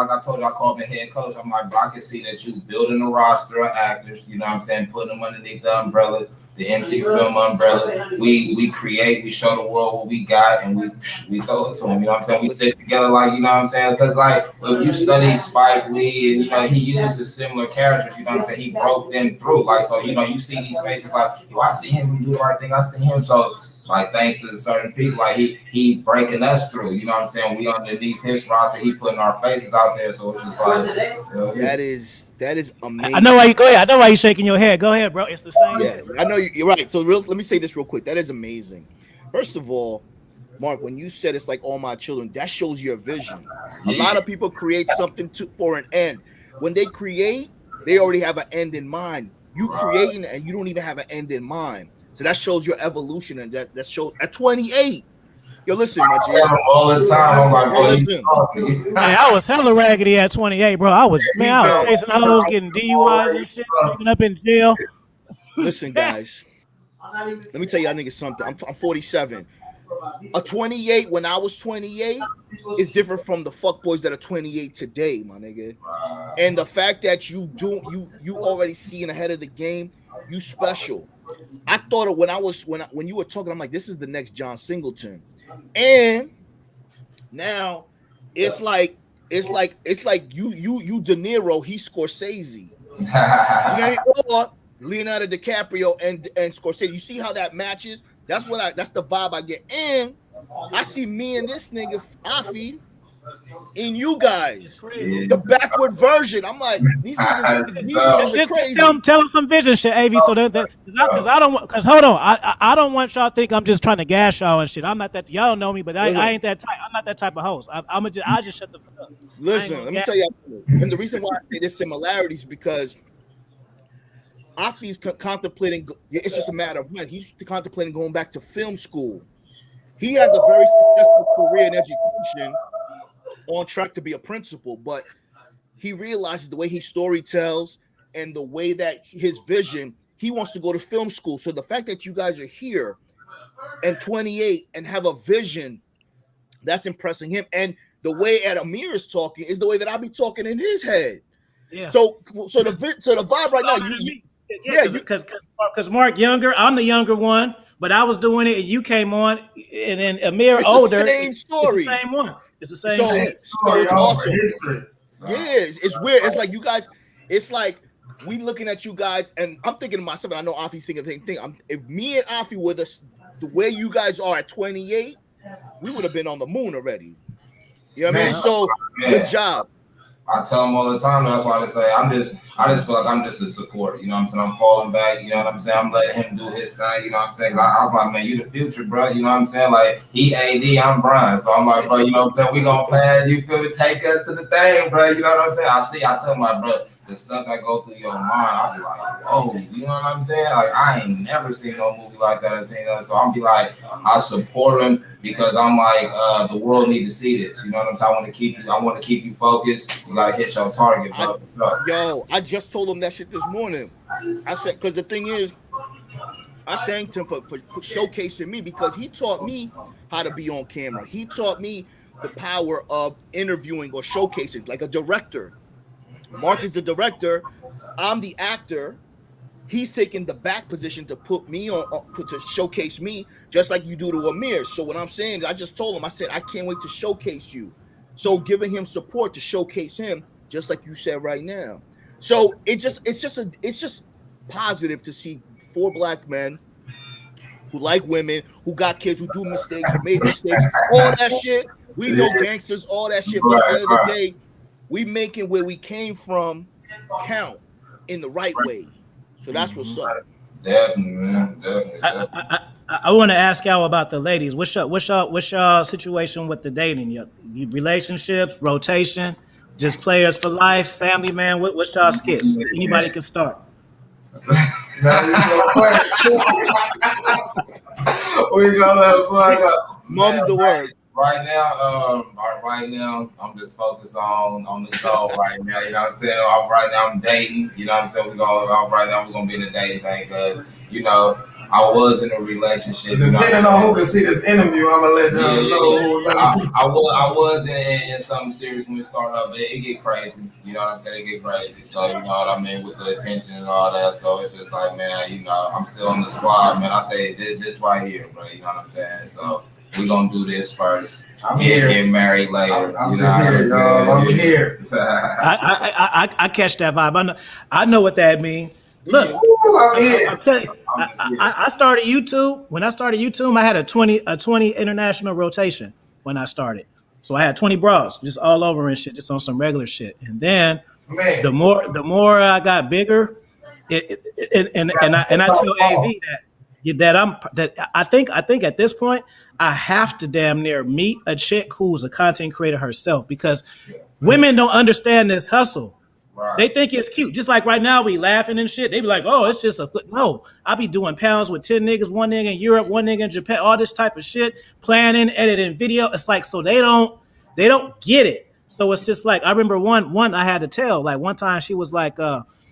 Speaker 4: called him head coach. I'm like, bro, I can see that you building a roster of actors. You know what I'm saying? Putting them underneath the umbrella. The MC Film umbrella, we create, we show the world what we got, and we throw it to them. You know what I'm saying? We stick together, like, you know what I'm saying? Because like if you study Spike Lee, and he uses similar characters, you know what I'm saying? He broke them through, like, so you see these faces like, yo, I see him do the right thing, I see him. So like, thanks to certain people, like he breaking us through. You know what I'm saying? We underneath his roster, he putting our faces out there. So it's just like,
Speaker 2: that is amazing.
Speaker 1: I know why you go ahead. I know why you're shaking your head. Go ahead, bro. It's the same.
Speaker 2: Yeah, I know you're right. So let me say this real quick. That is amazing. First of all, Mark, when you said it's like All My Children, that shows your vision. A lot of people create something for an end. When they create, they already have an end in mind. You creating and you don't even have an end in mind. So that shows your evolution, and that shows at 28. Yo, listen, my G.
Speaker 4: All the time, I'm like, bro,
Speaker 1: hey, I was hella raggedy at 28, bro. I was chasing hoes, getting DUIs and shit, ending up in jail.
Speaker 2: Listen, guys. Let me tell y'all niggas something. I'm 47. A 28 when I was 28 is different from the fuckboys that are 28 today, my nigga. And the fact that you already seeing ahead of the game, you special. I thought of when you were talking, I'm like, this is the next John Singleton. And now it's like you De Niro, he's Scorsese. Or Leonardo DiCaprio and Scorsese. You see how that matches? That's the vibe I get. And I see me and this nigga Afi in you guys, the backward version. I'm like, these niggas are crazy.
Speaker 1: Tell them some vision shit, AV. So because hold on, I don't want y'all to think I'm just trying to gas y'all and shit. I'm not that. Y'all don't know me, but I ain't that type. I'm not that type of host. I just shut the fuck up.
Speaker 2: Listen, let me tell you, and the reason why I say there's similarities is because Afi's contemplating. It's just a matter of when he's contemplating going back to film school. He has a very successful career in education, on track to be a principal, but he realizes the way he story tells and the way that his vision, he wants to go to film school. So the fact that you guys are here and 28 and have a vision, that's impressing him. And the way Amir is talking is the way that I be talking in his head.
Speaker 1: Yeah.
Speaker 2: So the vibe right now,
Speaker 1: because Mark younger, I'm the younger one, but I was doing it and you came on, and then Amir
Speaker 2: it's
Speaker 1: older.
Speaker 2: the same story.
Speaker 1: It's the same one. It's the same
Speaker 2: So
Speaker 1: shit.
Speaker 2: it's awesome.
Speaker 3: History.
Speaker 2: Yeah, it's weird. It's like you guys. It's like we looking at you guys, and I'm thinking to myself, and I know Afi's thinking the same thing. If me and Afi were the way you guys are at 28, we would have been on the moon already. You know what I mean? So good job.
Speaker 4: I tell them all the time. That's why I say I just feel like I'm just a supporter. You know what I'm saying? I'm falling back. You know what I'm saying? I'm letting him do his thing. You know what I'm saying? I was like, man, you the future, bro. You know what I'm saying? Like he AD, I'm Brian. So I'm like, bro, you know what I'm saying? We gonna pass. You feel me? Take us to the thing, bro. You know what I'm saying? I tell my brother, the stuff that go through your mind, I'll be like, whoa, you know what I'm saying? Like I ain't never seen no movie like that or seen that. So I'll be like, I support him because I'm like, the world need to see this. You know what I'm saying? I want to keep you focused. You gotta hit your target, bro.
Speaker 2: I just told him that shit this morning. I said, because the thing is, I thanked him for showcasing me because he taught me how to be on camera. He taught me the power of interviewing or showcasing, like a director. Mark is the director. I'm the actor. He's taking the back position to put me on, to showcase me, just like you do to Amir. So what I'm saying is, I just told him, I said, I can't wait to showcase you. So giving him support to showcase him, just like you said right now. So it's just positive to see 4 black men who like women, who got kids, who do mistakes, who made mistakes, all that shit. We know gangsters, all that shit. But at the end of the day, we making where we came from count in the right way. So that's what's up.
Speaker 4: Definitely, man. Definitely.
Speaker 1: I want to ask y'all about the ladies. What's y'all situation with the dating? Your relationships, rotation, just players for life, family man. What's y'all skits? Anybody can start.
Speaker 3: We gonna have fun.
Speaker 2: Mom's the word.
Speaker 4: Right now, I'm just focused on the show right now. You know what I'm saying? I'm dating. You know what I'm saying? We're gonna be in the dating thing because I was in a relationship.
Speaker 3: Depending on who can see this interview, I'm gonna let them know.
Speaker 4: I was in something serious when we started up, but it get crazy. You know what I'm saying? It get crazy. So you know what I mean with the attention and all that. So it's just like, man, I'm still in the squad, man. I say this right here, bro. You know what I'm saying? So we're gonna do this first.
Speaker 3: I'm here.
Speaker 4: Get married later.
Speaker 3: I'm just here, y'all. I'm here.
Speaker 1: I catch that vibe. I know what that means. Look, I'll tell you. I started YouTube. When I started YouTube, I had a 20 international rotation when I started. So I had 20 bras just all over and shit, just on some regular shit. And then the more I got bigger, and I tell AV that I think at this point I have to damn near meet a chick who's a content creator herself, because women don't understand this hustle. Right. They think it's cute. Just like right now we laughing and shit. They be like, oh, it's just a foot. No, I be doing pounds with 10 niggas, 1 nigga in Europe, 1 nigga in Japan, all this type of shit, planning, editing video. It's like, so they don't get it. So it's just like, I remember one I had to tell, like one time she was like,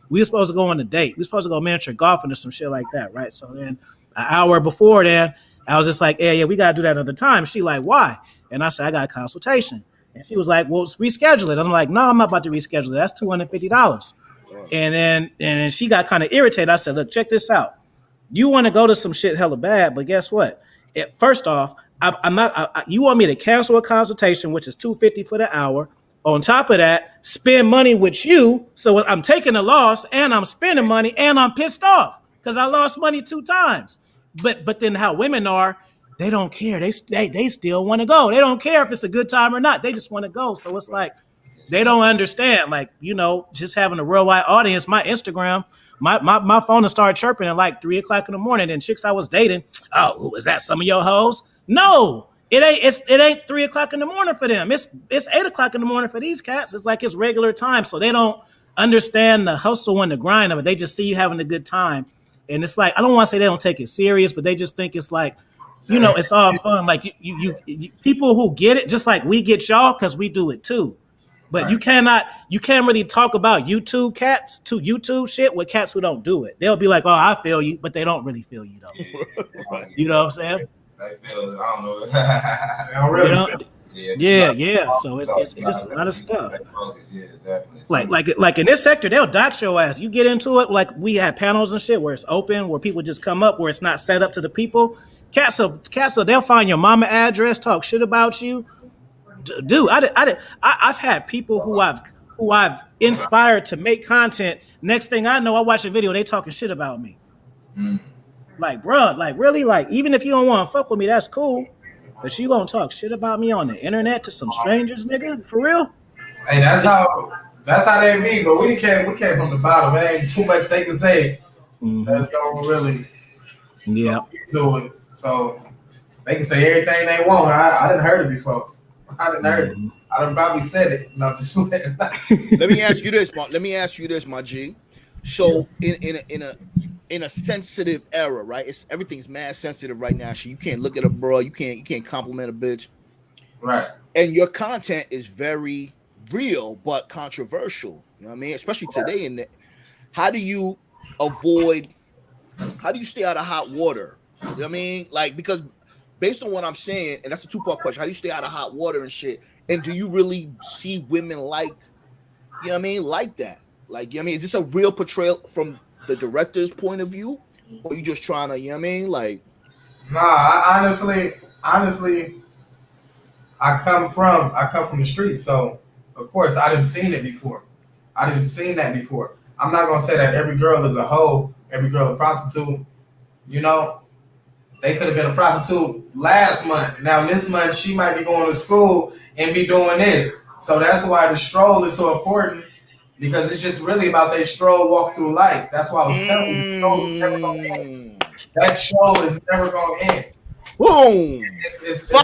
Speaker 1: we were supposed to go on a date. We were supposed to go miniature golfing or some shit like that, right? So then an hour before then, I was just like, yeah, we got to do that another time. She like, why? And I said, I got a consultation. And she was like, well, reschedule it. I'm like, no, I'm not about to reschedule it. That's $250. And then she got kind of irritated. I said, look, check this out. You want to go to some shit hella bad, but guess what? First off, I'm not. You want me to cancel a consultation, which is $250 for the hour. On top of that, spend money with you. So I'm taking a loss and I'm spending money and I'm pissed off because I lost money 2 times. But then how women are, they don't care. They still want to go. They don't care if it's a good time or not. They just want to go. So it's like they don't understand. Like, just having a worldwide audience. My Instagram, my phone will start chirping at like 3 o'clock in the morning. And chicks I was dating, oh, who was that? Some of your hoes? No, it ain't 3 o'clock in the morning for them. It's 8 o'clock in the morning for these cats. It's like it's regular time. So they don't understand the hustle and the grind of it. They just see you having a good time. And it's like, I don't want to say they don't take it serious, but they just think it's like, it's all fun. Like you people who get it, just like we get y'all, because we do it too. But you can't really talk about YouTube cats to YouTube shit with cats who don't do it. They'll be like, oh, I feel you, but they don't really feel you though. You know what I'm saying?
Speaker 4: They feel it. I don't know.
Speaker 1: Yeah. So it's just a lot of stuff.
Speaker 4: Yeah, definitely.
Speaker 1: Like in this sector, they'll dox your ass. You get into it, like we have panels and shit where it's open, where people just come up, where it's not set up to the people. Cats, they'll find your mama address, talk shit about you. Dude, I've had people who I've inspired to make content. Next thing I know, I watch a video, they talking shit about me. Like, bro, like really, like even if you don't want to fuck with me, that's cool. But you gonna talk shit about me on the internet to some strangers, nigga? For real?
Speaker 3: Hey, that's how they be. But we came from the bottom. It ain't too much they can say. That's don't really get to it. So they can say everything they want. I didn't heard it before. I didn't heard it. I done probably said it. No, just
Speaker 2: Let me ask you this, my G. So in a sensitive era, right? Everything's mad sensitive right now. So you can't look at a bro, you can't compliment a bitch.
Speaker 3: Right.
Speaker 2: And your content is very real but controversial. You know what I mean? Especially today. How do you stay out of hot water? You know what I mean? Like, because based on what I'm saying, and that's a 2-part question, how do you stay out of hot water and shit? And do you really see women like, you know what I mean, like that? Like, you know what I mean? Is this a real portrayal from the director's point of view? Or you just trying to, you know what I mean? Like,
Speaker 3: nah, I honestly, I come from the street, so of course I didn't seen it before. I didn't seen that before. I'm not gonna say that every girl is a hoe, every girl a prostitute. You know, they could have been a prostitute last month. Now this month she might be going to school and be doing this. So that's why the stroll is so important, because it's just really about they stroll, walk through life. That's why I was telling you, that show is never going to end.
Speaker 2: Boom! It's 5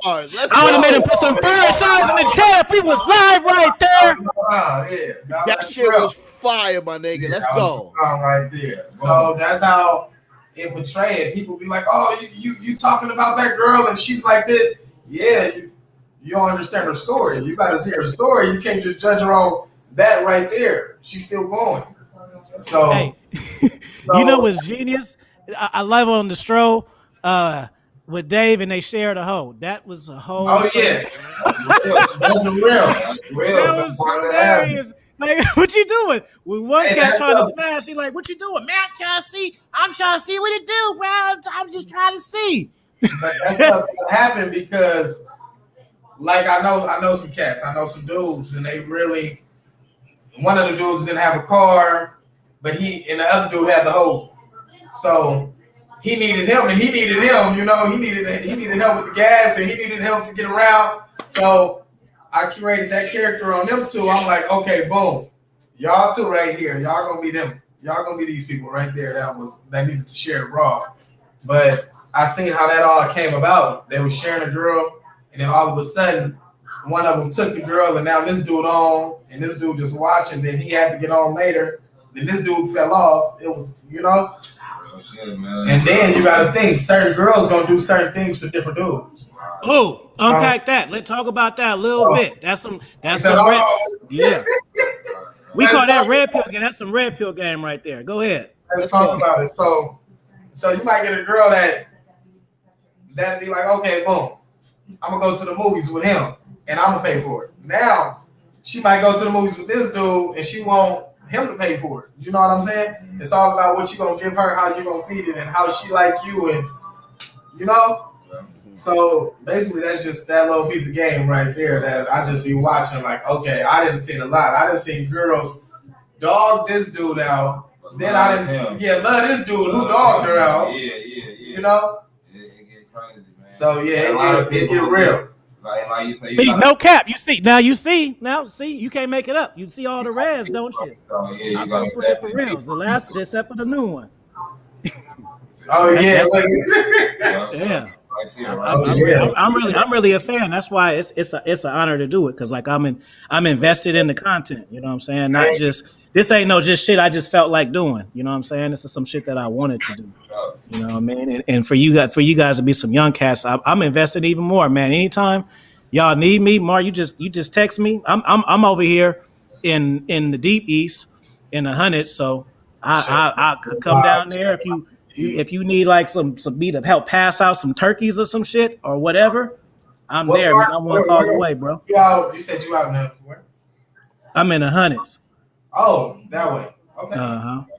Speaker 2: bars. Let's
Speaker 1: I would have made him put some fire signs in the chat if we was live right there.
Speaker 2: That shit was fire, my nigga. Let's go.
Speaker 3: Right there. So that's how it portrayed. People be like, "Oh, you talking about that girl and she's like this." Yeah, you don't understand her story. You got to see her story. You can't just judge her on that right there. She's still going. So,
Speaker 1: hey, you know what's genius? I live on the stroll with Dave, and they shared a hoe. That was a hoe.
Speaker 3: Oh yeah, that's a real.
Speaker 1: That was hilarious. Like, what you doing? With one cat trying to smash, he like, what you doing? Man, I'm trying to see what it do, bro. I'm just trying to see.
Speaker 3: But that stuff happened because, like, I know some cats, I know some dudes, and they really. One of the dudes didn't have a car, but the other dude had the hoe. So he needed him, and he needed him. You know, he needed help with the gas, and he needed help to get around. So I curated that character on them two. I'm like, okay, boom, y'all two right here. Y'all gonna be them. Y'all gonna be these people right there. That needed to share the raw. But I seen how that all came about. They were sharing a girl, and then all of a sudden, one of them took the girl, and now this dude on, and this dude just watching. Then he had to get on later. Then this dude fell off. It was, you know. And then you got to think, certain girls gonna do certain things for different dudes.
Speaker 1: Oh, unpack that. Let's talk about that a little bit. That's some red, yeah. We call that red pill game. That's some red pill game right there. Go ahead.
Speaker 3: Let's talk about it. So you might get a girl that'd be like, okay, boom, I'm gonna go to the movies with him, and I'm gonna pay for it. Now she might go to the movies with this dude, and she want him to pay for it. You know what I'm saying? It's all about what you gonna give her, how you gonna feed it, and how she like you, and you know. So basically, that's just that little piece of game right there that I just be watching. Like, okay, I didn't see a lot. I didn't see girls dog this dude out. Then I didn't love this dude who dogged her out.
Speaker 4: Yeah.
Speaker 3: You know.
Speaker 4: It get crazy, man.
Speaker 3: So yeah, it get real.
Speaker 4: Like you say,
Speaker 1: see, no cap. You see, you can't make it up. You see all the res, don't you?
Speaker 4: Oh yeah,
Speaker 1: I go for the reals. The last, except for the new one.
Speaker 3: Oh yeah,
Speaker 1: yeah. I'm really a fan. That's why it's an honor to do it, because like I'm invested in the content. You know what I'm saying? Not just this ain't no just shit I just felt like doing. You know what I'm saying? This is some shit that I wanted to do. You know what I mean? And for you guys to be some young cats, I'm invested even more, man. Anytime y'all need me, Mar, you just text me. I'm over here in the deep east in the hundreds, so I could come down there if you need like some me to help pass out some turkeys or some shit or whatever. I'm
Speaker 3: What
Speaker 1: there, man.
Speaker 3: part?
Speaker 1: I'm one call away, bro.
Speaker 3: You said you out now. Where?
Speaker 1: I'm in the hundreds.
Speaker 3: Oh, that way. Okay.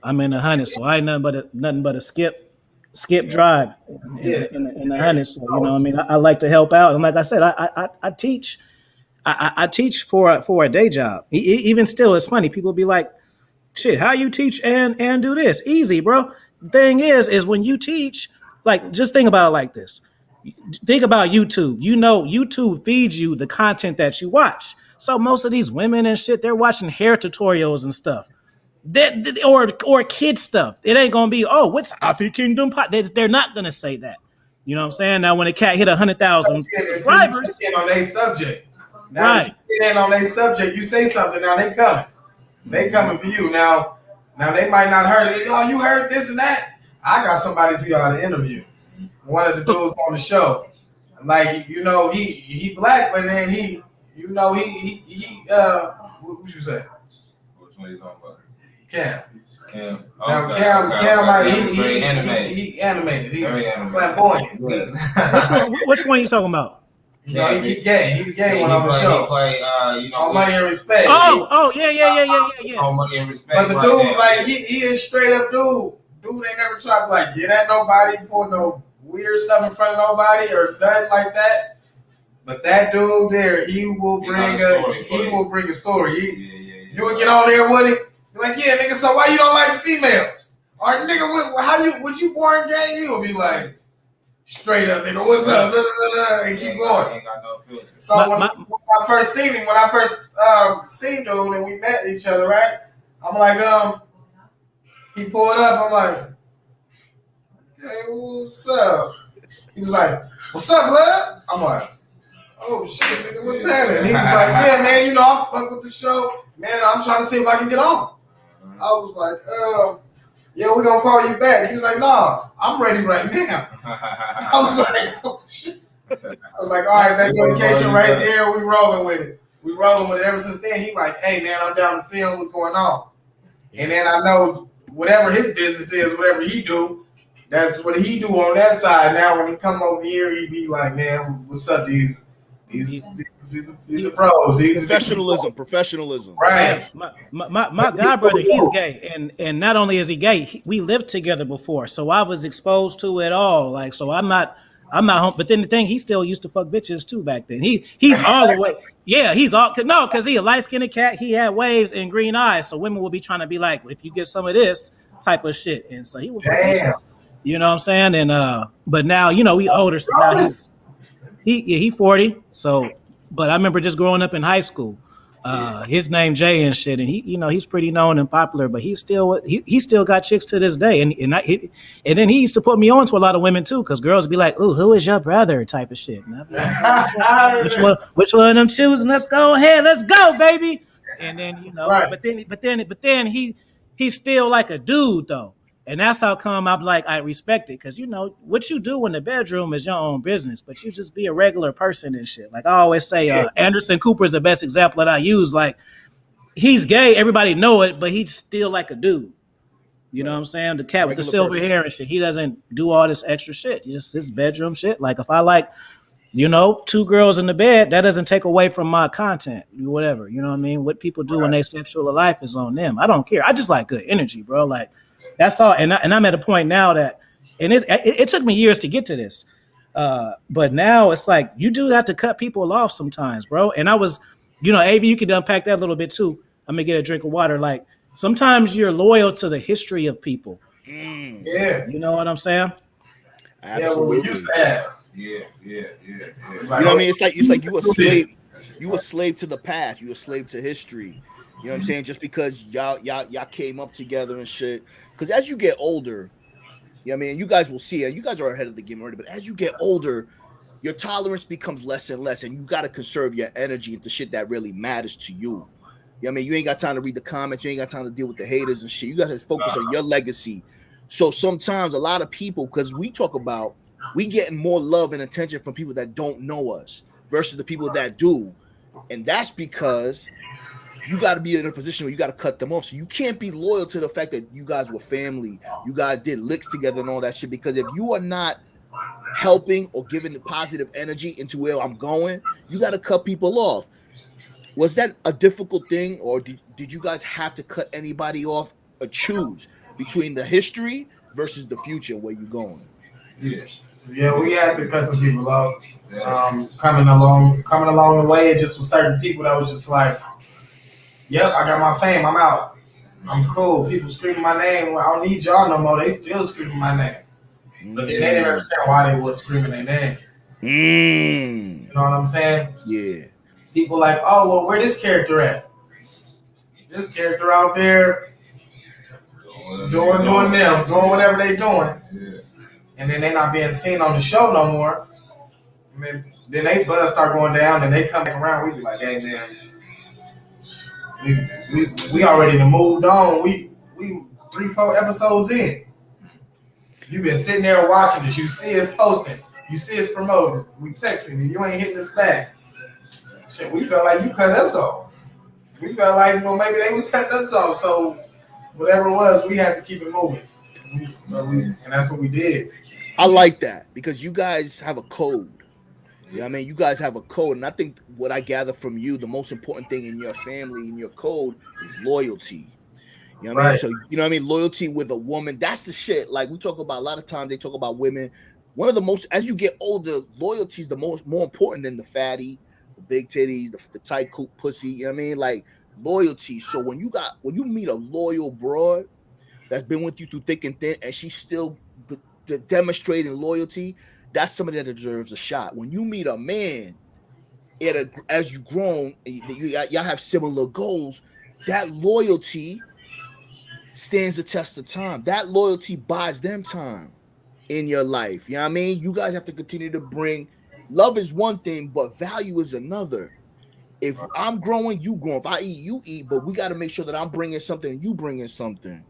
Speaker 1: I'm in the hundreds, so I ain't nothing but a skip drive in the hundreds. So you know, I mean, I like to help out, and like I said, I teach. I teach for a day job. Even still, it's funny. People be like, "Shit, how you teach and do this? Easy, bro." The thing is when you teach, like, just think about it like this. Think about YouTube. You know, YouTube feeds you the content that you watch. So most of these women and shit, they're watching hair tutorials and stuff. Or kid stuff. It ain't gonna be, oh, what's Happy Kingdom Pot? They're not gonna say that. You know what I'm saying? Now when a cat hit 100,000 subscribers,
Speaker 3: on their subject. Now,
Speaker 1: right?
Speaker 3: If you get in on their subject, you say something. Now they coming. They coming for you. Now they might not heard it. Oh, you heard this and that. I got somebody for y'all to interview. One of the dudes on the show. Like, you know, he black, but then he what you say?
Speaker 4: Which one you talking about?
Speaker 3: Cam.
Speaker 4: Now,
Speaker 3: Cam, he animated. He flamboyant.
Speaker 1: Which one are you talking about?
Speaker 3: You know, he the gay one on the show.
Speaker 4: He play,
Speaker 3: on Money and Respect.
Speaker 1: Yeah.
Speaker 4: On Money and Respect.
Speaker 3: But the dude, like, he is straight up dude. Dude ain't never tried to, like, get at nobody, pull no weird stuff in front of nobody or nothing like that. But that dude there, he will bring a story. You would get on there with him. You're like, yeah, nigga, so why you don't like females? Or nigga, would you born gay? He would be like, straight up, nigga, what's up? And keep going. Ain't got no filter. So when I first seen him, seen dude and we met each other, right? I'm like, he pulled up, I'm like, hey, what's up? He was like, what's up, love? I'm like, oh shit, nigga, what's happening? He was like, yeah, man, you know, I'm fucking with the show. Man, I'm trying to see if I can get on. I was like, yeah, we're gonna call you back. He was like, nah, I'm ready right now. I was like, oh shit. I was like, all right, that dedication right there, we rolling with it. We rolling with it. Ever since then, he like, hey man, I'm down to film what's going on. And then I know whatever his business is, whatever he do, that's what he do on that side. Now when he come over here, he be like, man, what's up, these are pros.
Speaker 2: Professionalism.
Speaker 3: Right.
Speaker 1: My god brother, he's gay, and not only is he gay, we lived together before, so I was exposed to it all. Like, so I'm not home. But then the thing, he still used to fuck bitches too back then. He's all the way. Yeah, because he a light skinned cat. He had waves and green eyes, so women will be trying to be like, if you get some of this type of shit, and so he was. You know what I'm saying? And but now, you know, we older, so now he's 40. So, but I remember just growing up in high school. His name Jay and shit, and he's pretty known and popular, but he still got chicks to this day, and then he used to put me on to a lot of women too, because girls be like, "Ooh, who is your brother?" type of shit. And like, which one of them choosing? Let's go ahead, let's go, baby. And then right. but then he's still like a dude though. And that's how come I'm like, I respect it. Because, what you do in the bedroom is your own business. But you just be a regular person and shit. Like I always say, Anderson Cooper is the best example that I use. Like, he's gay. Everybody know it. But he's still like a dude. You know what I'm saying? The cat with the silver hair and shit. He doesn't do all this extra shit. Just his bedroom shit. Like, if I like, 2 girls in the bed, that doesn't take away from my content. Whatever. You know what I mean? What people do in their sexual life is on them. I don't care. I just like good energy, bro. Like, that's all, and I'm at a point now that, and it took me years to get to this, but now it's like you do have to cut people off sometimes, bro. And I was, Avi, you could unpack that a little bit too. I'm gonna get a drink of water. Like sometimes you're loyal to the history of people.
Speaker 3: Yeah,
Speaker 1: you know what I'm saying?
Speaker 2: Absolutely.
Speaker 3: Yeah, we used to have.
Speaker 4: Yeah.
Speaker 2: You know what I mean? It's like you a slave. You a slave to the past. You a slave to history. You know what I'm saying? Just because y'all came up together and shit. Because as you get older, I mean, you guys will see it. You guys are ahead of the game already. But as you get older, your tolerance becomes less and less, and you got to conserve your energy into shit that really matters to you. You know what I mean? You ain't got time to read the comments. You ain't got time to deal with the haters and shit. You guys have to focus on your legacy. So sometimes a lot of people, because we getting more love and attention from people that don't know us versus the people that do. And that's because you got to be in a position where you got to cut them off. So you can't be loyal to the fact that you guys were family. You guys did licks together and all that shit. Because if you are not helping or giving the positive energy into where I'm going, you got to cut people off. Was that a difficult thing, or did you guys have to cut anybody off or choose between the history versus the future where you're going?
Speaker 3: Yeah, we had to cut some people off. Coming along the way, it just was certain people that was just like, yep, I got my fame, I'm out. I'm cool. People screaming my name. Well, I don't need y'all no more. They still screaming my name. But they didn't understand why they was screaming their name. You know what I'm saying?
Speaker 2: Yeah.
Speaker 3: People like, oh, well, where this character at? This character out there doing whatever they doing. Yeah. And then they not being seen on the show no more. I mean, then they buzz start going down, and they come back around. We be like, hey man, we already done moved on. We 3-4 episodes in. You been sitting there watching us. You see us posting. You see us promoting. We texting you. You ain't hitting us back. Shit, we felt like you cut us off. We felt like, well, maybe they was cutting us off. So whatever it was, we had to keep it moving. And that's what we did.
Speaker 2: I like that because you guys have a code. Yeah, I mean, you guys have a code, and I think what I gather from you, the most important thing in your family, in your code, is loyalty. You know what I mean? So, you know what I mean? Loyalty with a woman, that's the shit. Like we talk about a lot of times, they talk about women. One of the most, as you get older, loyalty is the more important than the fatty, the big titties, the tight coop pussy. You know what I mean? Like loyalty. So when you meet a loyal broad that's been with you through thick and thin, and she's still demonstrating loyalty, that's somebody that deserves a shot. When you meet a man, as you've grown, y'all have similar goals, that loyalty stands the test of time. That loyalty buys them time in your life. You know what I mean? You guys have to continue to bring, love is one thing, but value is another. If I'm growing, you grow. If I eat, you eat, but we got to make sure that I'm bringing something and you bringing something.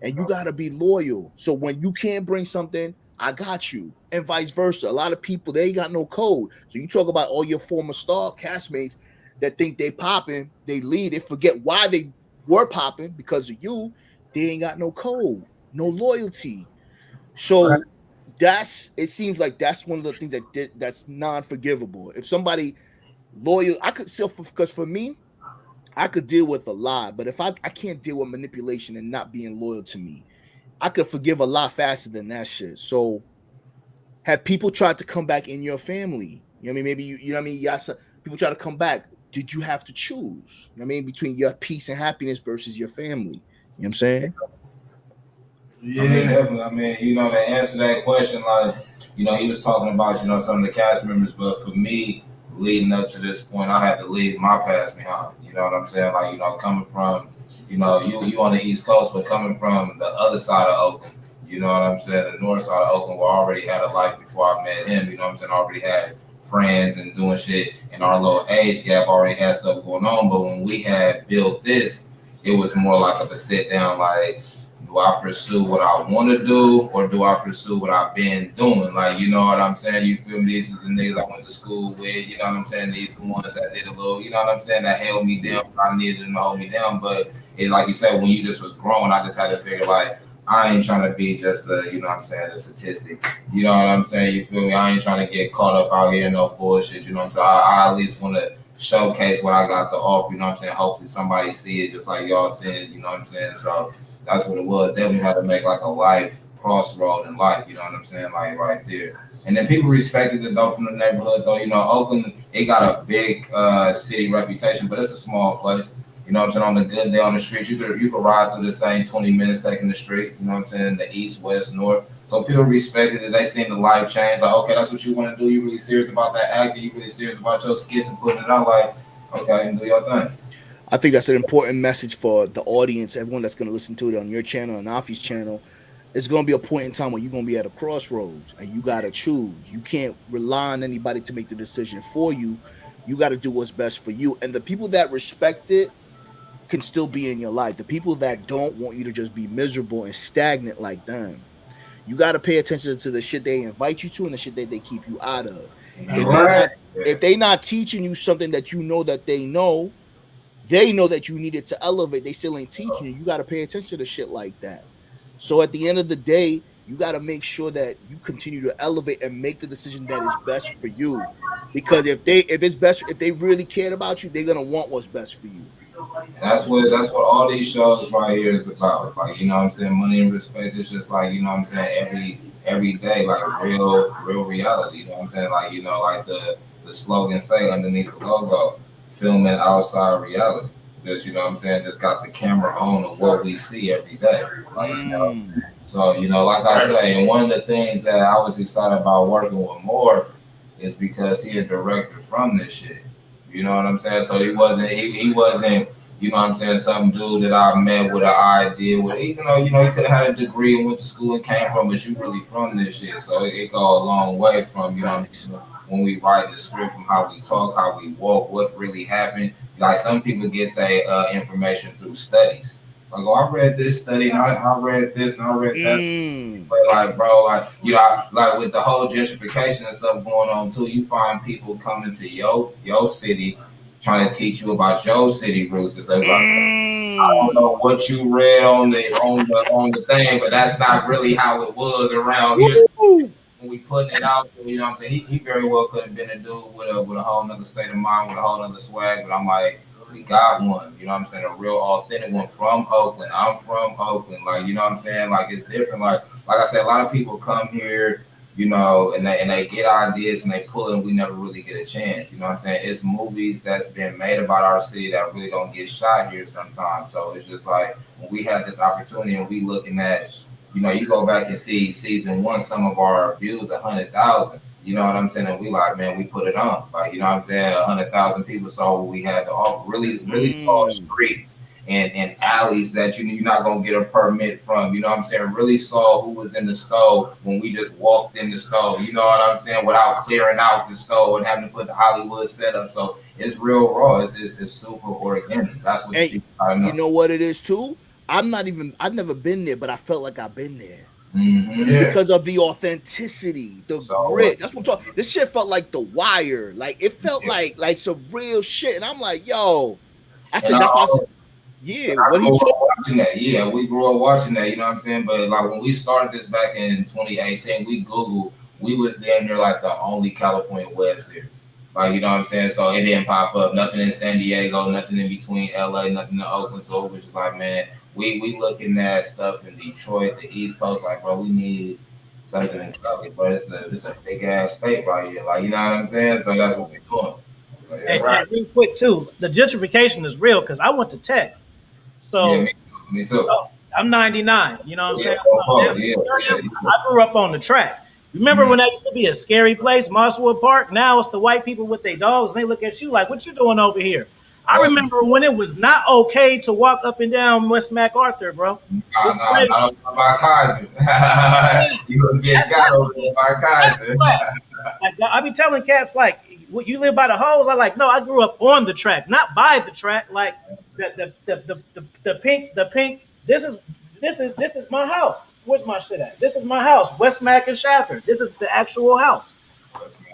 Speaker 2: And you got to be loyal. So when you can't bring something, I got you, and vice versa. A lot of people, they ain't got no code. So you talk about all your former star castmates that think they popping, they leave, they forget why they were popping because of you. They ain't got no code, no loyalty. So it seems like that's one of the things that's non-forgivable. If somebody loyal, I could still, because for me, I could deal with a lie, but if I can't deal with manipulation and not being loyal to me, I could forgive a lot faster than that shit. So have people tried to come back in your family? You know what I mean? Maybe you know what I mean? Yes, people try to come back. Did you have to choose? You know what I mean? Between your peace and happiness versus your family. You know what I'm saying?
Speaker 3: Yeah,
Speaker 4: I mean, definitely. I mean, you know, to answer that question, like, you know, he was talking about, you know, some of the cast members, but for me, leading up to this point, I had to leave my past behind. You know what I'm saying? Like, you know, coming from, you know, you on the East Coast, but coming from the other side of Oakland, you know what I'm saying? The north side of Oakland, where I already had a life before I met him, you know what I'm saying? I already had friends and doing shit, and our little age gap already had stuff going on. But when we had built this, it was more like of a sit down, like, do I pursue what I want to do, or do I pursue what I've been doing? Like, you know what I'm saying? You feel me? These are the niggas I went to school with, you know what I'm saying? These are the ones that did a little, you know what I'm saying, that held me down when I needed them to hold me down. But it's like you said, when you just was growing, I just had to figure, like, I ain't trying to be just a, you know what I'm saying, a statistic. You know what I'm saying? You feel me? I ain't trying to get caught up out here in no bullshit, you know what I'm saying? I at least want to showcase what I got to offer, you know what I'm saying? Hopefully somebody see it just like y'all said, you know what I'm saying? So that's what it was. Then we had to make like a life crossroad in life, you know what I'm saying? Like right there. And then people respected it though from the neighborhood though. You know, Oakland, it got a big city reputation, but it's a small place. You know what I'm saying? On the good day on the street, you could ride through this thing 20 minutes taking the street, you know what I'm saying? The east, west, north. So people respected it. They seen the life change. Like, okay, that's what you want to do. You really serious about that acting? You really serious about your skits and putting it out? Like, okay, do your thing.
Speaker 2: I think that's an important message for the audience, everyone that's going to listen to it on your channel and Afi's channel. It's going to be a point in time where you're going to be at a crossroads and you got to choose. You can't rely on anybody to make the decision for you. You got to do what's best for you. And the people that respect it can still be in your life. The people that don't want you to just be miserable and stagnant like them. You got to pay attention to the shit they invite you to and the shit that they keep you out of. If they're not teaching you something that you know that they know that you needed to elevate, they still ain't teaching you. You got to pay attention to shit like that. So at the end of the day, you got to make sure that you continue to elevate and make the decision that is best for you. Because if they really cared about you, they're gonna want what's best for you.
Speaker 4: And that's what all these shows right here is about. Like, you know what I'm saying, money and respect is just like, you know what I'm saying, every day, like real reality. You know what I'm saying? Like, you know, like the slogan say underneath the logo, filming outside reality. Just, you know what I'm saying, just got the camera on of what we see every day. Like, you know, so, you know, like I say, and one of the things that I was excited about working with Moore is because he a director from this shit. You know what I'm saying? So he wasn't, you know what I'm saying, some dude that I met with an idea with, even though, you know, he could have had a degree and went to school and came from, but you really from this shit. So it go a long way from, you know, when we write the script, from how we talk, how we walk, what really happened. Like, some people get their information through studies. Like, oh, I read this study, and I read this, and I read that. But like, bro, like, you know, like with the whole gentrification and stuff going on too, you find people coming to your city trying to teach you about your city roots. It's like, I don't know what you read on the thing, but that's not really how it was around here. When we putting it out, you know what I'm saying? He very well could have been a dude with a whole nother state of mind, with a whole nother swag, but I'm like, we got one, you know what I'm saying? A real authentic one from Oakland. I'm from Oakland. Like, you know what I'm saying? Like, it's different. Like I said, a lot of people come here, you know, and they get ideas and they pull it, and we never really get a chance. You know what I'm saying? It's movies that's been made about our city that really don't get shot here sometimes. So it's just like, when we had this opportunity and we looking at, you know, you go back and see season 1, some of our views 100,000. You know what I'm saying? And we like, man, we put it on. Like, you know what I'm saying? 100,000 people saw what we had to offer. Really saw streets and alleys that you're not gonna get a permit from. You know what I'm saying? Really saw who was in the stove when we just walked in the stove. You know what I'm saying? Without clearing out the stove and having to put the Hollywood setup. So it's real raw. It's super organic. That's what
Speaker 2: you know what it is too. I've never been there, but I felt like I've been there. Because of the authenticity, the grit. That's what I'm talking. This shit felt like The Wire. Like, it felt like some real shit. And I'm like, yo, I said, that's why I said, yeah. What he
Speaker 4: watching that. Yeah, we grew up watching that. You know what I'm saying? But like, when we started this back in 2018, we was damn near like the only California web series. Like, you know what I'm saying? So it didn't pop up. Nothing in San Diego, nothing in between LA, nothing in Oakland. So it was just like, man, we looking at stuff in Detroit, the East Coast, like, bro, we need something in Cali, but it's a big ass state right here. Like, you know what I'm saying? So that's what we're doing. So,
Speaker 1: hey, real quick too, the gentrification is real because I went to Tech. So
Speaker 4: yeah, me too.
Speaker 1: So I'm 99. You know what I'm saying? I grew up on the track. Remember when that used to be a scary place, Mosswood Park? Now it's the white people with their dogs, and they look at you like, what you doing over here? I remember when it was not okay to walk up and down West MacArthur, bro.
Speaker 4: Not by Kaiser. You gonna get got over there by Kaiser.
Speaker 1: Like, I be telling cats, like, you live by the hose? I like, no, I grew up on the track, not by the track. Like, the pink. This is my house. Where's my shit at? This is my house. West Mac and Shafter. This is the actual house.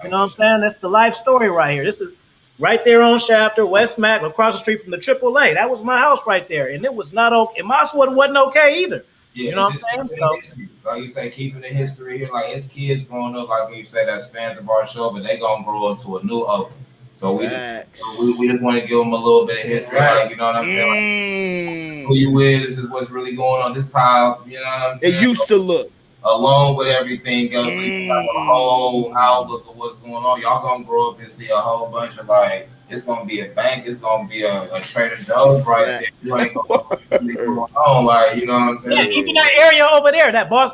Speaker 1: You know what I'm saying? That's the life story right here. This is right there on Shafter, West Mac, across the street from the AAA. That was my house right there. And it was not okay. And Mosswood wasn't okay either.
Speaker 4: Yeah,
Speaker 1: you know what I'm saying?
Speaker 4: So, like you say, keeping the history here. Like, it's kids growing up, like you say, that's fans of our show, but they gonna grow up to a new Oakland. So we just want to give them a little bit of history, like, you know what I'm saying? Like, who you is what's really going on. This is how, you know what I'm saying?
Speaker 2: It used to look.
Speaker 4: Along with everything else, so you got a whole outlook of what's going on. Y'all gonna grow up and see a whole bunch of, like, it's gonna be a bank, it's gonna be a Trader Joe's right there. You ain't gonna be going on, like, you know what I'm saying?
Speaker 1: Yeah, even that area over there, that what's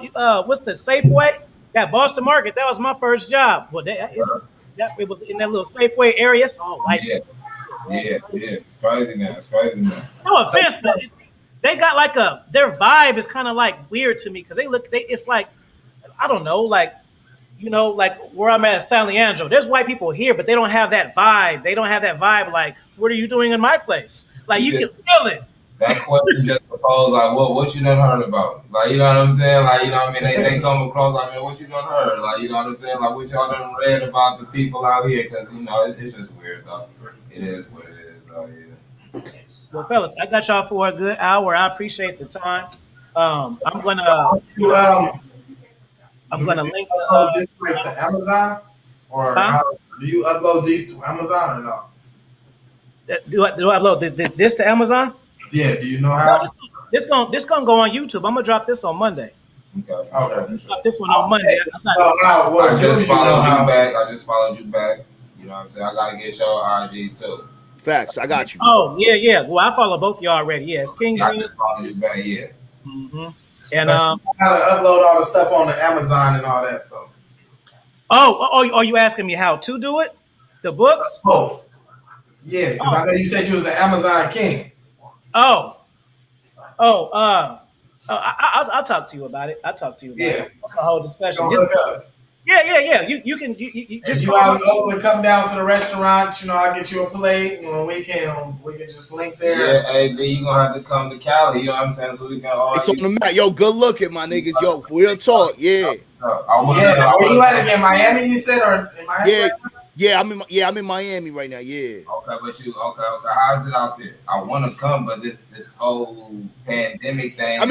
Speaker 1: the Safeway? That Boston Market, that was my first job. Well, it was in that little Safeway area. So, like,
Speaker 4: yeah. It's crazy now.
Speaker 1: No offense, but they got like their vibe is kind of like weird to me because it's like, I don't know, like, you know, like where I'm at San Leandro, there's white people here, but they don't have that vibe. They don't have that vibe like, what are you doing in my place? Like, you can feel it.
Speaker 4: That question just proposed, like, what you done heard about? Like, you know what I'm saying? Like, you know what I mean? They come across like, man, what you done heard? Like, you know what I'm saying? Like, what y'all done read about the people out here? Because, you know, it's just weird, though. It is what it is, though, yeah.
Speaker 1: Well, fellas, I got y'all for a good hour. I appreciate the time. I'm gonna I'm gonna link the.
Speaker 3: Upload this like to Amazon, or
Speaker 1: Huh?
Speaker 3: do you upload these to Amazon or no?
Speaker 1: Do I upload this to Amazon?
Speaker 3: Yeah. Do you know
Speaker 1: No,
Speaker 3: how?
Speaker 1: this gonna go on YouTube. I'm gonna drop this on Monday.
Speaker 4: Okay.
Speaker 1: Drop this one on Monday.
Speaker 4: I just followed you back. I just followed you back. You know what I'm saying? I gotta get your IG too.
Speaker 2: Facts. I got you.
Speaker 1: Oh yeah. Well, I follow both of y'all already. Yeah, it's King.
Speaker 4: I just followed you back. Yeah.
Speaker 1: Mm-hmm. And
Speaker 3: how to upload all the stuff on the Amazon and all that though.
Speaker 1: are you asking me how to do it? The books?
Speaker 3: Both. Yeah, because I know you said you was an Amazon king.
Speaker 1: I'll talk to you about it. I'll talk to you about it. A whole discussion. Yeah. You can just
Speaker 3: if you out in Oakland, come down to the restaurant. You know, I'll get you a plate, and we can just link there.
Speaker 4: Yeah, hey, you gonna have to come to Cali. You know what I'm saying? So we can all.
Speaker 2: It's on the map. Yo, good looking, my niggas. Yo, real talk. Yeah.
Speaker 3: Where you at again? Miami? You said, or in Miami?
Speaker 2: Yeah. I'm in Miami right now. Yeah.
Speaker 4: Okay, but okay. How's it out there? I want to come, but this whole pandemic thing.
Speaker 2: I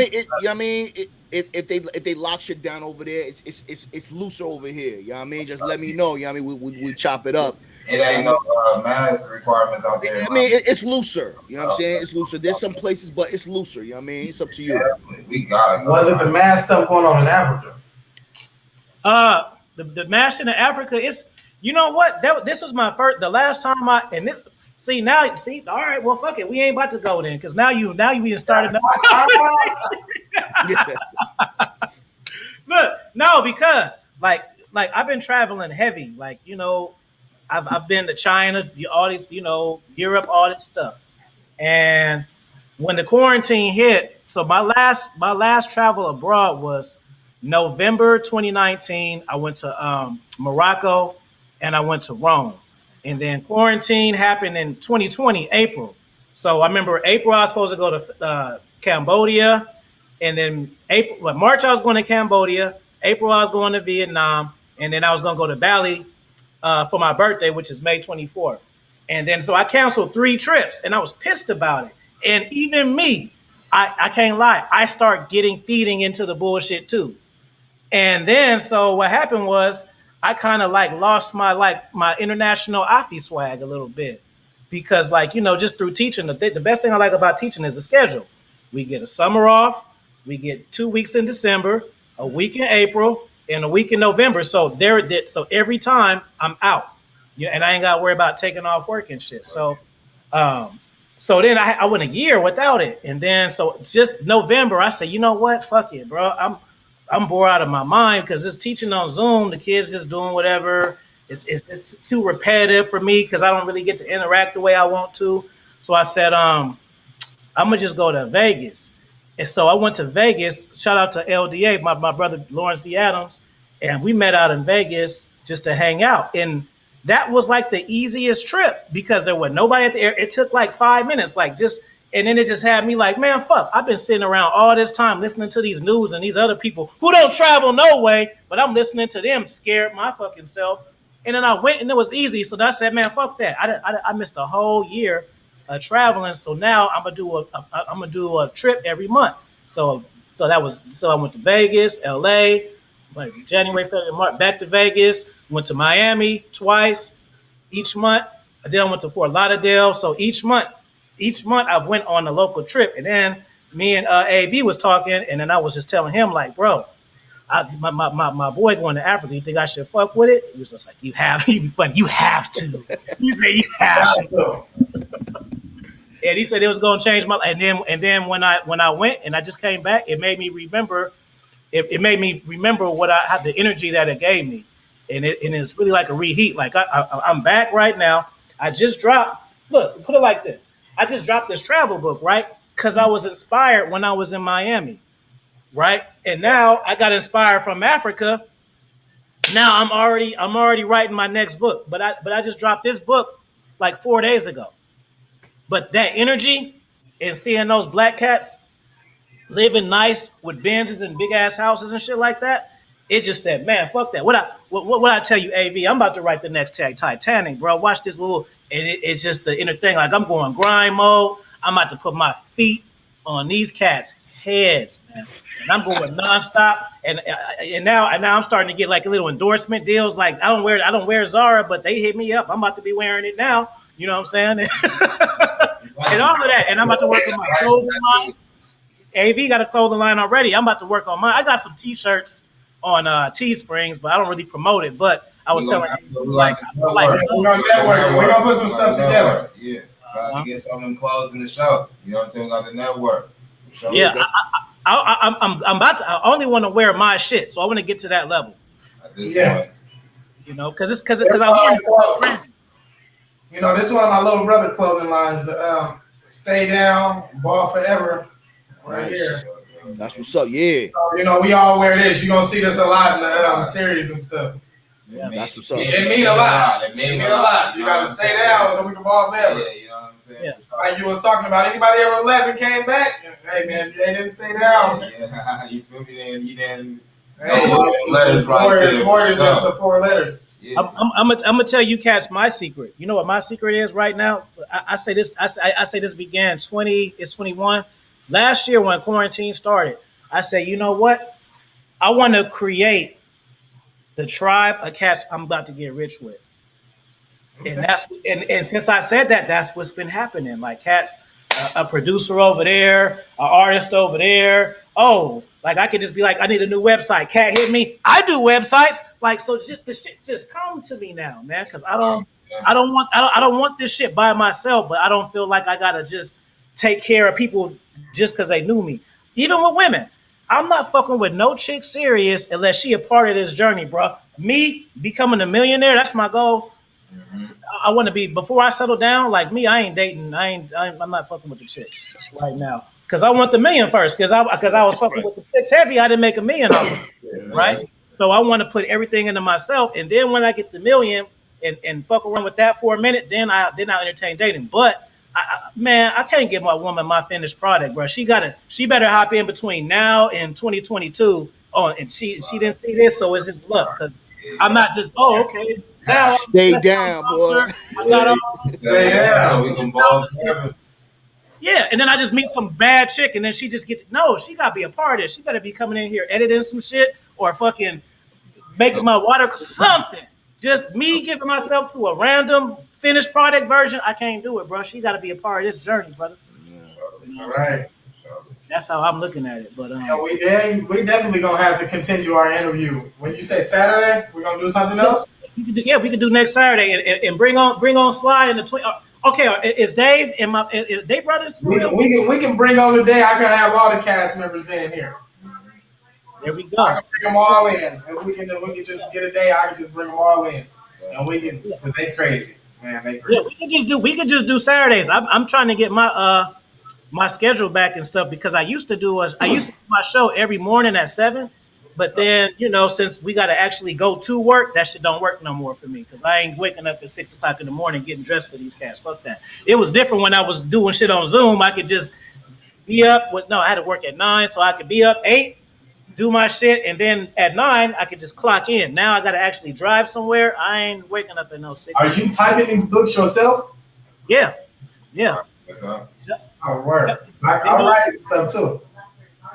Speaker 2: mean, if they lock shit down over there, it's looser over here. You know what I mean? Just let me know. You know what I mean? We chop it up.
Speaker 4: It ain't no mask requirements out there.
Speaker 2: I mean, it's looser. You know what I'm saying? It's looser. There's some places, but it's looser. You know what I mean? It's up to you.
Speaker 4: Definitely. We got it.
Speaker 3: Was it the mass stuff going on in Africa?
Speaker 1: The mass in Africa is. You know what? This was my first. The last time all right. Well, fuck it. We ain't about to go then, because now you even started. Look, no, because like I've been traveling heavy. Like, you know, I've been to China, all these, you know, Europe, all this stuff. And when the quarantine hit, so my last travel abroad was November 2019. I went to Morocco. And I went to Rome. And then quarantine happened in 2020, April. So I remember April, I was supposed to go to Cambodia. And then March, I was going to Cambodia. April, I was going to Vietnam. And then I was going to go to Bali for my birthday, which is May 24th. And then so I canceled 3 trips. And I was pissed about it. And even me, I can't lie, I start feeding into the bullshit too. And then so what happened was, I kind of lost my international Afi swag a little bit, because you know, just through teaching, the best thing I like about teaching is the schedule. We get a summer off, we get 2 weeks in December, a week in April, and a week in November. So so every time I'm out, yeah, and I ain't got to worry about taking off work and shit. So then I went a year without it, and then so just November I said, you know what, fuck it, bro. I'm bored out of my mind, because it's teaching on Zoom. The kids just doing whatever. It's too repetitive for me, because I don't really get to interact the way I want to. So I said, I'm gonna just go to Vegas. And so I went to Vegas. Shout out to LDA, my brother Lawrence D. Adams, and we met out in Vegas just to hang out. And that was the easiest trip, because there was nobody at the air. It took 5 minutes, and then it just had me man, fuck, I've been sitting around all this time listening to these news and these other people who don't travel no way, but I'm listening to them scared my fucking self. And then I went, and it was easy. So I said, man, fuck that. I missed a whole year of traveling. So now I'm gonna do a trip every month. So I went to Vegas, LA, January, February, March, back to Vegas, went to Miami twice each month. Then I went to Fort Lauderdale. So each month I went on a local trip. And then me and AV was talking, and then I was just telling him, bro, my boy going to Africa, you think I should fuck with it? He was just you have to. You say you have to. And he said it was going to change my life. And then when I went and I just came back, it made me remember. It made me remember what I had, the energy that it gave me, and it's really like a reheat. I'm back right now. I just dropped. Look, put it like this. I just dropped this travel book, right? Because I was inspired when I was in Miami, right? And now I got inspired from Africa. Now I'm already writing my next book. But I just dropped this book 4 days ago. But that energy and seeing those black cats living nice with Benzes and big ass houses and shit like that, it just said, man, fuck that. What I tell you, AV? I'm about to write the next Titanic, bro. Watch this little. And it's just the inner thing. I'm going grind mode. I'm about to put my feet on these cats heads, man. And I'm going nonstop. And now I'm starting to get like a little endorsement deals. Like I don't wear Zara, but they hit me up. I'm about to be wearing it now. You know what I'm saying? And all of that. And I'm about to work on my clothing line. AV got a clothing line already. I'm about to work on mine. I got some T-shirts on Teesprings, but I don't really promote it. But I was telling you,
Speaker 3: we're gonna put some stuff together.
Speaker 4: Yeah, got to get some of them clothes in the show. You know what I'm saying? We got the network.
Speaker 1: Yeah, I'm about to. I only want to wear my shit, so I want to get to that level.
Speaker 4: At this point.
Speaker 1: You know, because I want.
Speaker 3: You know, this is one of my little brother clothing lines. The Stay Down, Ball Forever, right here.
Speaker 2: That's what's up. Yeah.
Speaker 3: So, you know, we all wear this. You're gonna see this a lot in the series and stuff.
Speaker 2: Yeah, that's what's up.
Speaker 3: It mean a lot. It mean a lot. You gotta stay down so we can ball better.
Speaker 4: Yeah, you know what I'm saying?
Speaker 1: Yeah.
Speaker 3: Like you was talking about, anybody ever left and came back? Hey man, they didn't stay down.
Speaker 4: Yeah, you feel me? Then you didn't.
Speaker 3: Hey, it's more than just the 4 letters.
Speaker 1: Yeah. I'm gonna tell you cats my secret. You know what my secret is right now? I say this. I say this began 20. It's 21. Last year when quarantine started, I said, you know what? I want to create the tribe of cats I'm about to get rich with. Okay. And since I said that, that's what's been happening. Like cats, a producer over there, an artist over there. Oh, like I could just be like, I need a new website. Cat hit me. I do websites. Like so, the shit just come to me now, man. Because I don't want this shit by myself. But I don't feel like I gotta just take care of people just because they knew me. Even with women, I'm not fucking with no chick serious unless she a part of this journey, bro. Me becoming a millionaire, that's my goal. Mm-hmm. I want to be, before I settle down, like me, I ain't dating. I'm not fucking with the chick right now. Because I want the million first. Because I was fucking with the chicks heavy, I didn't make $1 million off it, right? So I want to put everything into myself. And then when I get the million and fuck around with that for a minute, then I entertain dating. But man, I can't give my woman my finished product, bro. She better hop in between now and 2022. Oh, and she didn't see this, so it's just luck. Because I'm not just okay. Now,
Speaker 2: stay down, boy.
Speaker 3: Stay down. We can ball together.
Speaker 1: Yeah, and then I just meet some bad chick, and then she just gets she gotta be a part of it. She better be coming in here editing some shit or fucking making my water something. Just me giving myself to a random finished product version, I can't do it, bro. She got to be a part of this journey, brother.
Speaker 3: All right.
Speaker 1: That's how I'm looking at it. But
Speaker 3: we definitely gonna have to continue our interview. When you say Saturday, we're gonna do something else.
Speaker 1: We could do next Saturday and bring on Sly in the twin. Okay, is Dave and is Dave brothers? For real?
Speaker 3: We can bring on the day. I can have all the cast members in here.
Speaker 1: There we go.
Speaker 3: I can bring them all in. If we can just get a day, I can just bring them all in, and we can because they crazy. Man, they crazy.
Speaker 1: Yeah, we could just do Saturdays. I'm trying to get my my schedule back and stuff because I used to do my show every morning at 7, but then since we got to actually go to work, that shit don't work no more for me because I ain't waking up at 6 o'clock in the morning getting dressed for these cats. Fuck that. It was different when I was doing shit on Zoom. I could just be up I had to work at 9, so I could be up 8. Do my shit, and then at 9 I could just clock in. Now I gotta actually drive somewhere. I ain't waking up at no 6.
Speaker 3: Are you typing these books yourself?
Speaker 1: Yeah.
Speaker 4: What's up?
Speaker 3: Oh, word. I write stuff too.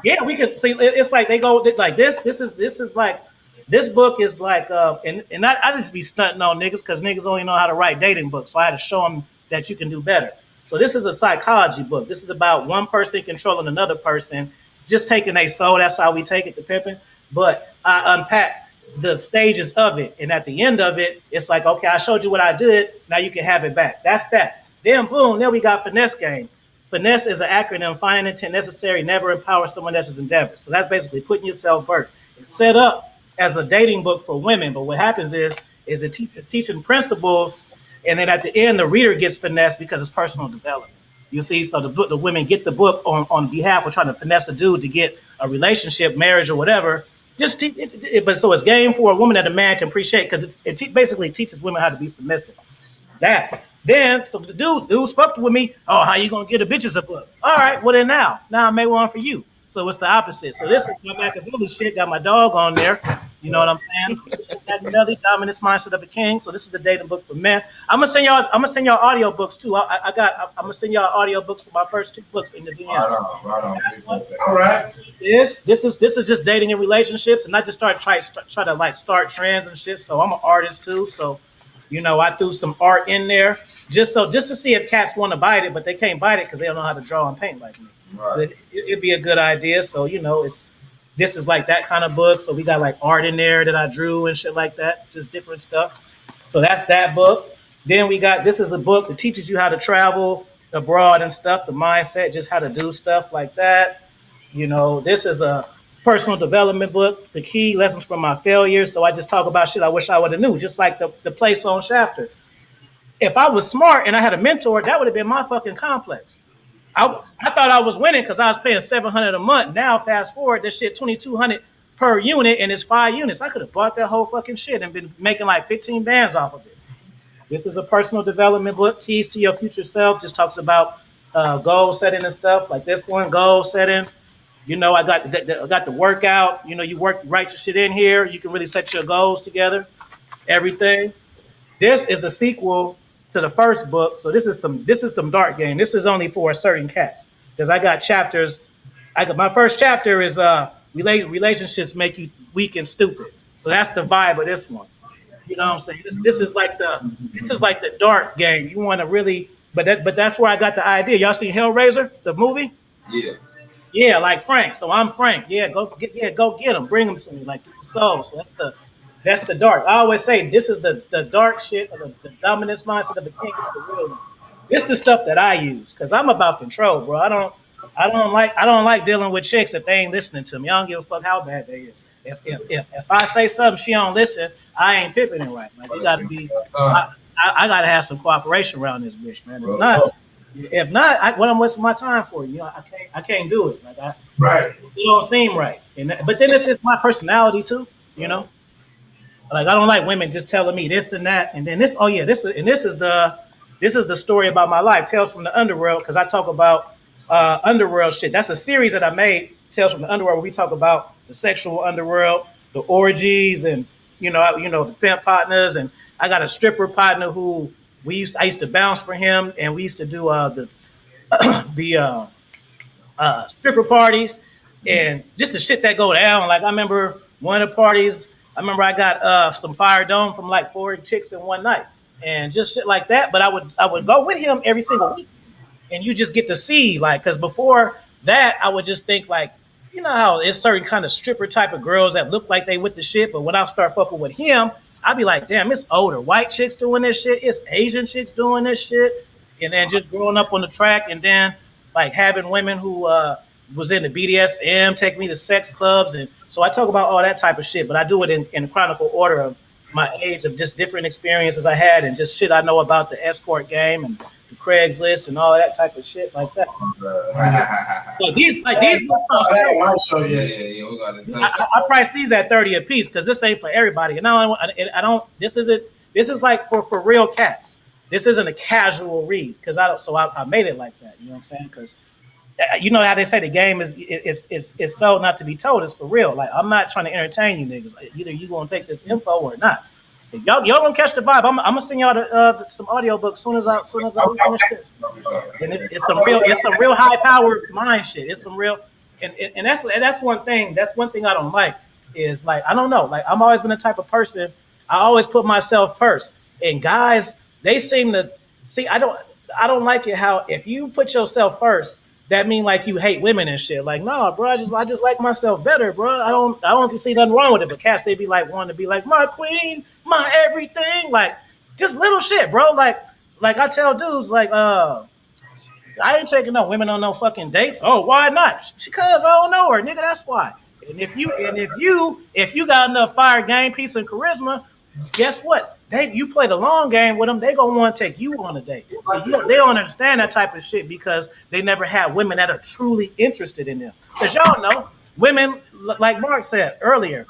Speaker 1: Yeah, we can see. It's like they go like this. This is like this book is like and I just be stunting on niggas because niggas only know how to write dating books. So I had to show them that you can do better. So this is a psychology book. This is about one person controlling another person. Just taking a soul, that's how we take it to pimping. But I unpack the stages of it. And at the end of it, it's like, okay, I showed you what I did. Now you can have it back. That's that. Then boom, then we got finesse game. Finesse is an acronym, finding intent necessary, never empower someone else's endeavor. So that's basically putting yourself first. It's set up as a dating book for women. But what happens is it teaching principles. And then at the end, the reader gets finesse because it's personal development. You see, so the women get the book on behalf of trying to finesse a dude to get a relationship, marriage, or whatever. But so it's game for a woman that a man can appreciate because it basically teaches women how to be submissive. So the dude spoke with me. Oh, how you gonna get a bitches a book? All right, well then now I made one for you. So it's the opposite. So this is my Machiavelli shit. Got my dog on there. You know what I'm saying? Machiavelli, Dominance Mindset of a King. So this is the dating book for men. I'm gonna send y'all audio books too. I'm gonna send y'all audio books for my first 2 books in the DM.
Speaker 3: Right on. All right.
Speaker 1: This is just dating and relationships, and I just try to like start trends and shit. So I'm an artist too. So, you know, I threw some art in there just to see if cats want to bite it, but they can't bite it because they don't know how to draw and paint like me.
Speaker 3: Right.
Speaker 1: It'd be a good idea. So, you know, this is like that kind of book. So we got like art in there that I drew and shit like that, just different stuff. So that's that book. Then this is a book that teaches you how to travel abroad and stuff, the mindset, just how to do stuff like that. You know, this is a personal development book, the key lessons from my failures. So I just talk about shit I wish I would have knew, just like the place on Shafter. If I was smart and I had a mentor, that would have been my fucking complex. I thought I was winning because I was paying $700 a month. Now, fast forward, this shit $2,200 per unit, and it's 5 units. I could have bought that whole fucking shit and been making like 15 bands off of it. This is a personal development book, Keys to Your Future Self. Just talks about goal setting and stuff. Like this one, goal setting. You know, I got the workout. You know, you write your shit in here. You can really set your goals together. Everything. This is the sequel to the first book. So this is some dark game. This is only for certain cats because I got chapters. My first chapter is relationships make you weak and stupid. So that's the vibe of this one. You know what I'm saying? This is like the dark game. You want to really, but that's where I got the idea. Y'all seen Hellraiser, the movie?
Speaker 4: Yeah.
Speaker 1: Yeah, like Frank. So I'm Frank. Yeah, go get him. Bring him to me. Like so that's the dark. I always say this is the dark shit of the dominance mindset of the king. It's the real one. It's the stuff that I use because I'm about control, bro. I don't like dealing with chicks if they ain't listening to me. I don't give a fuck how bad they is. If I say something she don't listen, I ain't pipping it right. Like you gotta be. I gotta have some cooperation around this bitch, man. If not, what I'm wasting my time for? You know, I can't do it. Like
Speaker 3: right.
Speaker 1: It don't seem right. But then it's just my personality too. You know. Like I don't like women just telling me this and that, and then this. Oh yeah, this is the story about my life. Tales from the Underworld, because I talk about underworld shit. That's a series that I made. Tales from the Underworld, where we talk about the sexual underworld, the orgies, and the pimp partners. And I got a stripper partner who I used to bounce for him, and we used to do the stripper parties and just the shit that go down. Like I remember one of the parties. I remember I got some Fire Dome from like 4 chicks in one night and just shit like that. But I would go with him every single week, and you just get to see because before that I would just think like, you know how it's certain kind of stripper type of girls that look like they with the shit, but when I start fucking with him, I'd be like, damn, it's older white chicks doing this shit, it's Asian chicks doing this shit, and then just growing up on the track, and then like having women who was in the BDSM take me to sex clubs. And so I talk about all that type of shit, but I do it in chronicle order of my age, of just different experiences I had and just shit I know about the escort game and the Craigslist and all that type of shit like that. So these I price these at $30 a piece because this ain't for everybody. And I don't. This is like for real cats. This isn't a casual read because I made it like that. You know what I'm saying? Because you know how they say the game is sold not to be told. It's for real. Like I'm not trying to entertain you niggas. Either you gonna take this info or not. If y'all gonna catch the vibe. I'm gonna send y'all some audio books soon as I finish this. And it's some real high powered mind shit. It's some real and that's one thing. That's one thing I don't like is like I don't know. Like I've always been the type of person. I always put myself first. And guys, they seem to see. I don't like it how if you put yourself first. That mean like you hate women and shit. Like, no, bro, I just like myself better, bro. I don't see nothing wrong with it. But cats, they be like wanting to be like my queen, my everything, like just little shit, bro. Like I tell dudes, like, I ain't taking no women on no fucking dates. Oh, why not? Because I don't know her, nigga. That's why. And if you got enough fire, game, peace, and charisma, guess what? You play the long game with them, they gonna want to take you on a date. So they don't understand that type of shit because they never had women that are truly interested in them. Because y'all know, women, like Mark said earlier,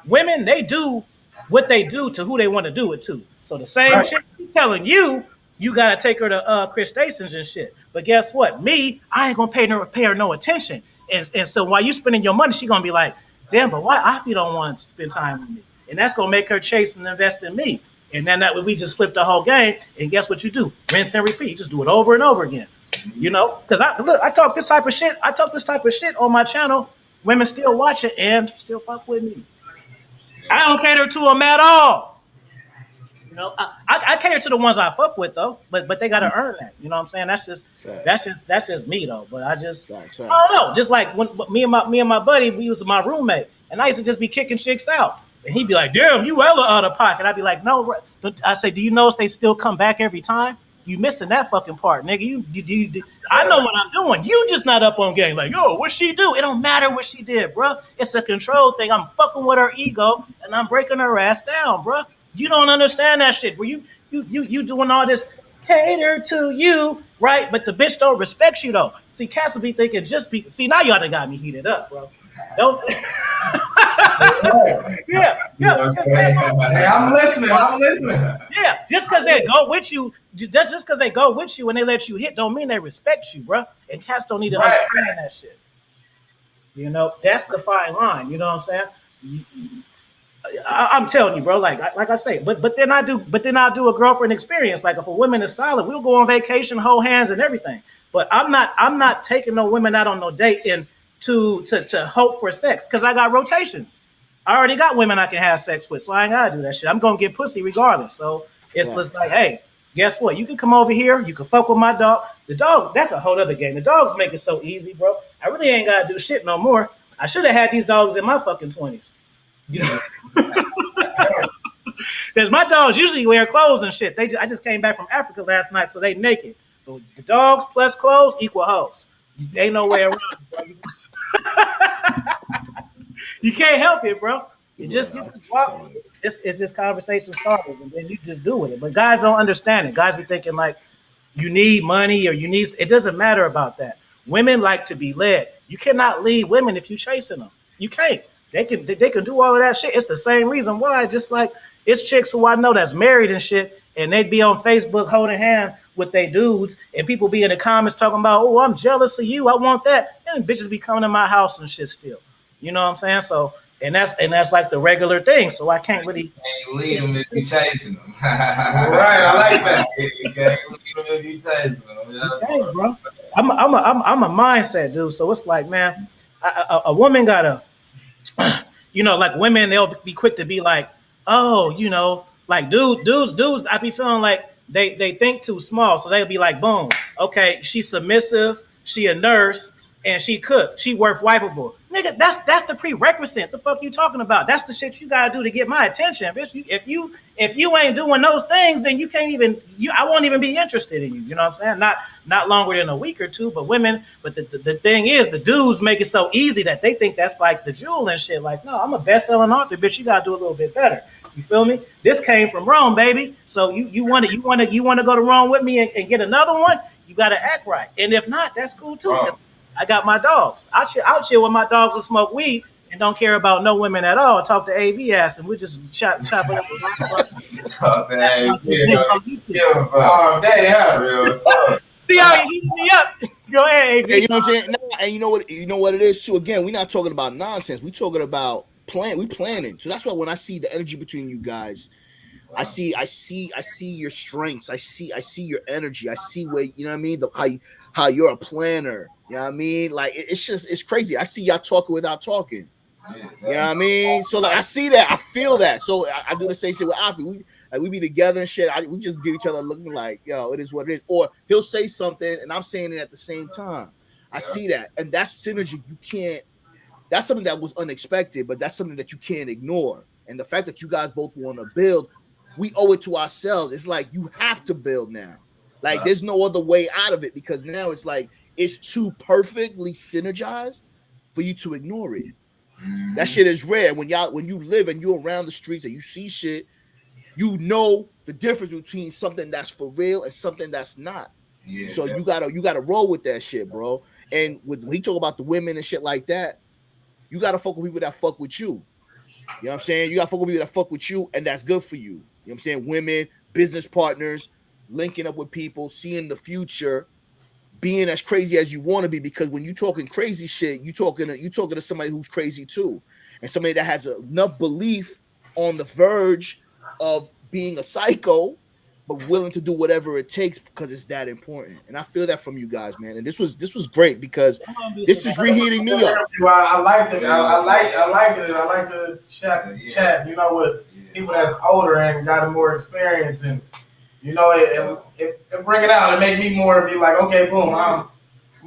Speaker 1: women, they do what they do to who they want to do it to. So the same shit she's telling you, you gotta take her to Chris Stations and shit. But guess what? Me, I ain't gonna pay her no attention. And so while you spending your money, she gonna be like, damn, but why Afi don't want to spend time with me? And that's gonna make her chase and invest in me. And then that we just flip the whole game. And guess what you do? Rinse and repeat. You just do it over and over again. You know, because I talk this type of shit. I talk this type of shit on my channel. Women still watch it and still fuck with me. I don't cater to them at all. You know, I cater to the ones I fuck with though, but they gotta earn that. You know what I'm saying? That's just me though. But I don't know. Just like when me and my buddy, we was my roommate, and I used to just be kicking chicks out, and he'd be like, "Damn, you hella out of pocket." I'd be like, "No." I say, "Do you notice they still come back every time? You missing that fucking part, nigga. You I know what I'm doing. You just not up on game. Like, yo, what she do? It don't matter what she did, bro. It's a control thing. I'm fucking with her ego, and I'm breaking her ass down, bro. You don't understand that shit. Where you doing all this cater to you, right? But the bitch don't respect you though. See, cats will be thinking see now y'all done got me heated up, bro. Don't yeah.
Speaker 3: Hey, I'm listening.
Speaker 1: Yeah, just because they go with you, just because they go with you and they let you hit, don't mean they respect you, bro. And cats don't need to understand that shit. You know, that's the fine line. You know what I'm saying? I'm telling you, bro. Like I say, but then I do a girlfriend experience. Like if a woman is solid, we'll go on vacation, hold hands, and everything. But I'm not taking no women out on no date and to hope for sex because I got rotations. I already got women I can have sex with, so I ain't gotta do that shit. I'm gonna get pussy regardless. So it's just like, hey, guess what? You can come over here. You can fuck with my dog. The dog, that's a whole other game. The dogs make it so easy, bro. I really ain't gotta do shit no more. I should have had these dogs in my fucking 20s. You know, because my dogs usually wear clothes and shit. I just came back from Africa last night, so they naked. So the dogs plus clothes equal hoes. Ain't no way around it, bro. You can't help it, bro. You just walk. It's just conversation starters, and then you just do with it. But guys don't understand it. Guys be thinking like you need money or you need. It doesn't matter about that. Women like to be led. You cannot lead women if you chasing them. You can't. They can do all of that shit. It's the same reason why. Just like it's chicks who I know that's married and shit, and they'd be on Facebook holding hands with they dudes, and people be in the comments talking about, oh, I'm jealous of you. I want that. And bitches be coming to my house and shit still. You know what I'm saying? So, and that's like the regular thing. So I can't really.
Speaker 4: You can't lead them if you chasing them.
Speaker 3: Right, I like that.
Speaker 4: You can't lead them if you chasing them.
Speaker 1: Hey, bro. I'm a mindset dude. So it's like, man, a woman gotta, you know, like women, they'll be quick to be like, oh, you know, like dudes. I be feeling like they think too small. So they'll be like, boom, okay, she's submissive, she a nurse, and she cook. She work wipeable. Nigga, that's the prerequisite. The fuck you talking about? That's the shit you gotta do to get my attention, bitch. If you ain't doing those things, then you can't even. I won't even be interested in you. You know what I'm saying? Not longer than a week or two. But women. But the thing is, the dudes make it so easy that they think that's like the jewel and shit. Like, no, I'm a best-selling author, bitch. You gotta do a little bit better. You feel me? This came from Rome, baby. So you want to go to Rome with me and get another one? You gotta act right. And if not, that's cool too. I got my dogs. I'll chill with my dogs and smoke weed and don't care about no women at all. Talk to AV ass and we just chop it up. See how he heated me up? Go ahead, AV.
Speaker 2: Hey, you know what I'm saying? No, and you know what it is too. Again, we're not talking about nonsense. We're talking about we planning. So that's why when I see the energy between you guys, I see your strengths. I see your energy. I see where, you know what I mean? How you're a planner. You know what I mean? Like it's crazy. I see y'all talking without talking. You know what I mean? So like I see that, I feel that. So I do the same shit with Afi. We be together and shit. We just give each other looking like, yo, it is what it is. Or he'll say something and I'm saying it at the same time. I see that, and that's synergy. You can't. That's something that was unexpected, but that's something that you can't ignore. And the fact that you guys both want to build, we owe it to ourselves. It's like you have to build now. Like there's no other way out of it because now it's like it's too perfectly synergized for you to ignore it. That shit is rare. When you live and you're around the streets and you see shit, you know the difference between something that's for real and something that's not. Yeah, so you gotta roll with that shit, bro. And when he talk about the women and shit like that, you gotta fuck with people that fuck with you. You know what I'm saying? You gotta fuck with people that fuck with you, and that's good for you. You know what I'm saying? Women, business partners, linking up with people, seeing the future, being as crazy as you want to be. Because when you talking crazy shit, you talking to somebody who's crazy too. and somebody that has enough belief on the verge of being a psycho, but willing to do whatever it takes because it's that important. And I feel that from you guys, man. And this was great because this is reheating me up.
Speaker 3: I like it. I like it. I like the chat. You know, with people that's older and got more experience, and you know, it bring it out and make me more be like, okay, boom, I'm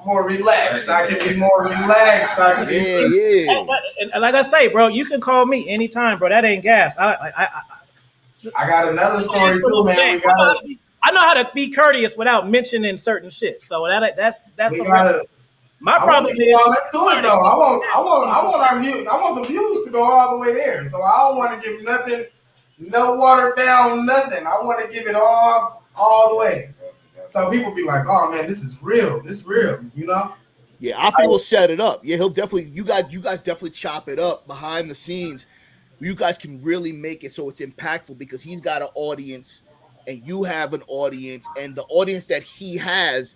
Speaker 3: more relaxed. I can be more relaxed. I can be
Speaker 1: And like I say, bro, you can call me anytime, bro. That ain't gas.
Speaker 3: I got another story too, man.
Speaker 1: I know how to be courteous without mentioning certain shit. So that's my problem is
Speaker 3: all into it though. I want the views to go all the way there. So I don't want to give nothing, no watered down, nothing. I want to give it all the way. So people be like, "Oh man, this is real. This is real." You know?
Speaker 2: Yeah, I think we'll set it up. Yeah, he'll definitely. You guys definitely chop it up behind the scenes. You guys can really make it so it's impactful because he's got an audience and you have an audience, and the audience that he has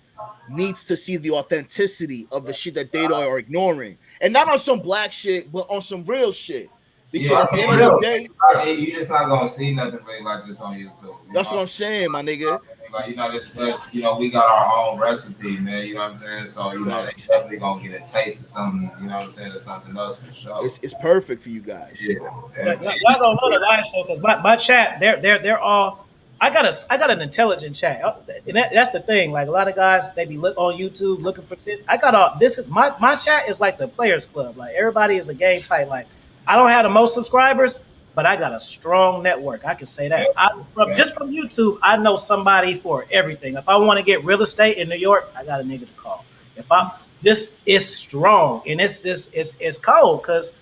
Speaker 2: needs to see the authenticity of the shit that they are ignoring, and not on some black shit, but on some real shit. Because at the end of the day,
Speaker 4: you're just not gonna see nothing really like this on YouTube.
Speaker 2: That's what I'm saying, my nigga.
Speaker 4: Like, you know, this, you know, we got our own recipe, man. You know what I'm saying? So, you know, they definitely gonna get a taste of something. You know what I'm saying? Or something else for sure.
Speaker 2: It's perfect for you guys.
Speaker 4: Yeah.
Speaker 1: Y'all don't know the live show because my chat, they're all. I got an intelligent chat, and that's the thing. Like a lot of guys, they be on YouTube looking for this. I got all. This is my chat is like the Players Club. Like everybody is a game type. Like I don't have the most subscribers, but I got a strong network. I can say that. Just from YouTube, I know somebody for everything. If I want to get real estate in New York, I got a nigga to call. This is strong, and it's cold because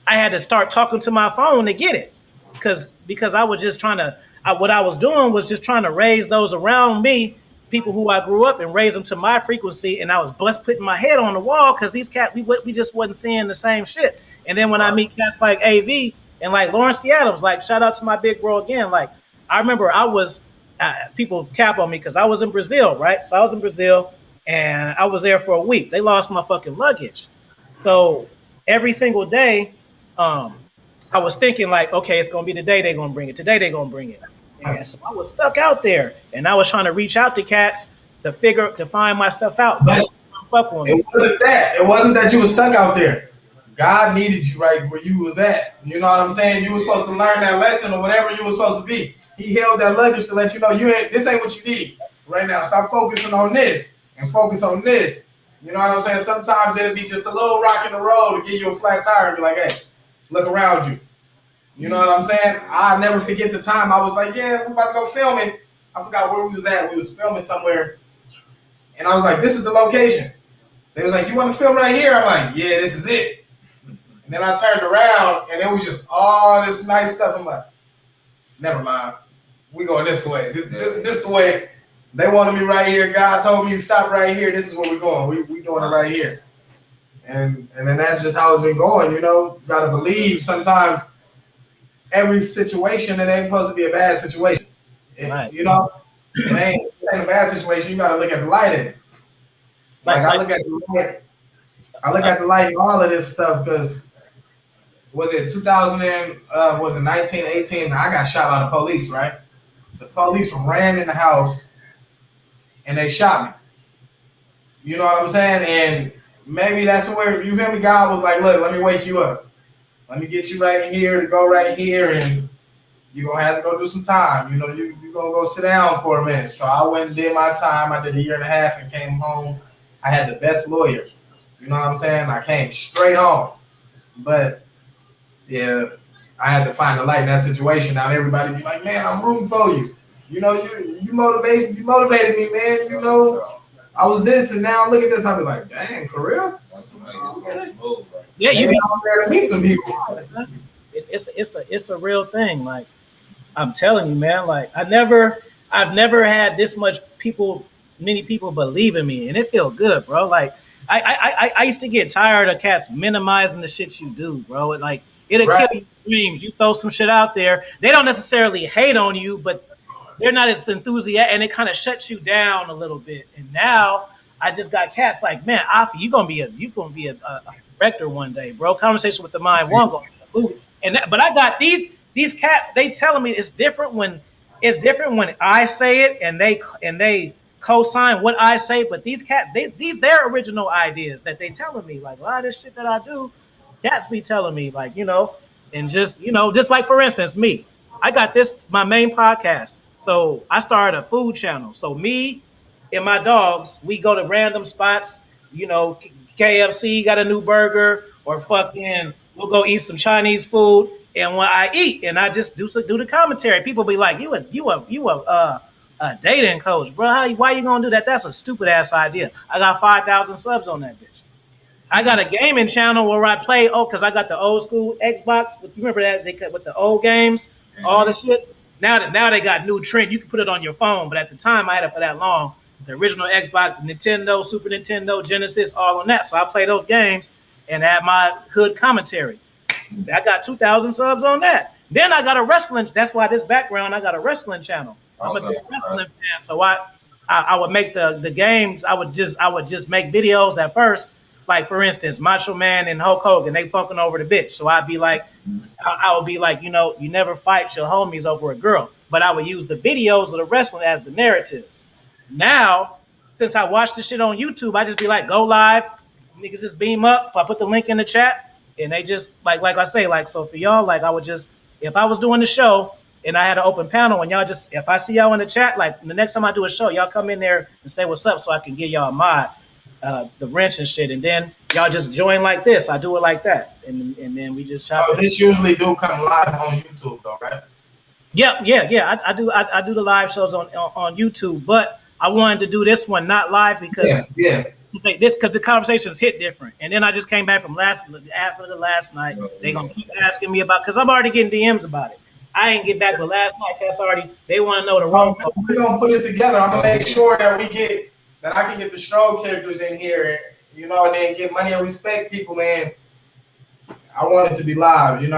Speaker 1: I had to start talking to my phone to get it, because I was just trying to. What I was doing was just trying to raise those around me, people who I grew up, and raise them to my frequency. And I was blessed putting my head on the wall because these cats, we just wasn't seeing the same shit. And then when I meet cats like AV and like Lawrence T. Adams, like shout out to my big bro again. Like I remember I was, people cap on me because I was in Brazil, right? So I was in Brazil and I was there for a week. They lost my fucking luggage. So every single day, I was thinking like, okay, it's gonna be the day they're gonna bring it. Today they're gonna bring it. And so I was stuck out there, and I was trying to reach out to cats to find my stuff out. But fuck on me.
Speaker 3: It wasn't that. It wasn't that you were stuck out there. God needed you right where you was at. You know what I'm saying? You were supposed to learn that lesson or whatever you were supposed to be. He held that luggage to let you know this ain't what you need right now. Stop focusing on this and focus on this. You know what I'm saying? Sometimes it'll be just a little rock in the road to give you a flat tire and be like, hey, look around you. You know what I'm saying? I'll never forget the time I was like, yeah, we're about to go filming. I forgot where we was at. We was filming somewhere. And I was like, this is the location. They was like, you want to film right here? I'm like, yeah, this is it. And then I turned around and it was just all this nice stuff. I'm like, never mind. We going this way. This the way. They wanted me right here. God told me to stop right here. This is where we're going. We doing it right here. And then that's just how it's been going. You know, you got to believe sometimes every situation, it ain't supposed to be a bad situation.
Speaker 1: Right.
Speaker 3: You know, it ain't a bad situation. You got to look at the light in it. Like I look at the light. I look at the light in all of this stuff because was it 1918? I got shot by the police, right? The police ran in the house and they shot me. You know what I'm saying? And maybe that's where, you feel me? God was like, look, let me wake you up. Let me get you right here to go right here, and you're going to have to go do some time. You know, you're going to go sit down for a minute. So I went and did my time. I did a year and a half and came home. I had the best lawyer. You know what I'm saying? I came straight home. But, yeah, I had to find the light in that situation. Now everybody be like, man, I'm rooting for you. You know, you motivated me, man. You know, I was this, and now look at this. I'll be like, dang, for real?
Speaker 1: Yeah, you
Speaker 3: there to meet some people.
Speaker 1: It's a real thing. Like I'm telling you, man. Like I've never had this much many people believe in me, and it feel good, bro. Like I used to get tired of cats minimizing the shit you do, bro. Like it'll kill your dreams. You throw some shit out there, they don't necessarily hate on you, but they're not as enthusiastic, and it kind of shuts you down a little bit. And now I just got cats like, man, Afi, you gonna be a director one day, bro. Conversation with the Mind won't go. Ooh. But I got these cats. They telling me it's different when I say it and they co-sign what I say. But these cats, these their original ideas that they telling me, like a lot of this shit that I do, cats be telling me, like, and just like, for instance, me, I got this my main podcast. So I started a food channel. So me and my dogs, we go to random spots. KFC got a new burger, or fucking we'll go eat some Chinese food. And when I eat, and I just do the commentary, people be like, a dating coach, bro. Why you gonna do that? That's a stupid ass idea. I got 5,000 subs on that bitch. I got a gaming channel where I play. Because I got the old school Xbox. You remember that they cut with the old games, all the shit. Now they got new trend. You can put it on your phone, but at the time I had it for that long. The original Xbox, Nintendo, Super Nintendo, Genesis, all on that. So I play those games and have my hood commentary. I got 2,000 subs on that. Then I got a wrestling. That's why this background. I got a wrestling channel. I'm a big wrestling fan, so I would make the games. I would just make videos at first. Like, for instance, Macho Man and Hulk Hogan, they fucking over the bitch. So I'd be like, I would be like, you never fight your homies over a girl. But I would use the videos of the wrestling as the narratives. Now, since I watch the shit on YouTube, I just be like, go live. Niggas just beam up. I put the link in the chat. And they just, like I say, so for y'all, I would just, if I was doing the show and I had an open panel and y'all just, if I see y'all in the chat, the next time I do a show, y'all come in there and say what's up so I can give y'all a mod. The wrench and shit, and then y'all just join like this. I do it like that, and then we just chop.
Speaker 3: So this usually do come live on YouTube, though, right?
Speaker 1: Yeah. I do the live shows on YouTube, but I wanted to do this one not live because because the conversations hit different. And then I just came back from after the last night. They gonna keep asking me about because I'm already getting DMs about it. I ain't get back, but last night that's already they want to know the wrong.
Speaker 3: We're gonna put it together. I'm gonna make sure that I can get the stroke characters in here, and then get money and respect people, man. I want it to be live, I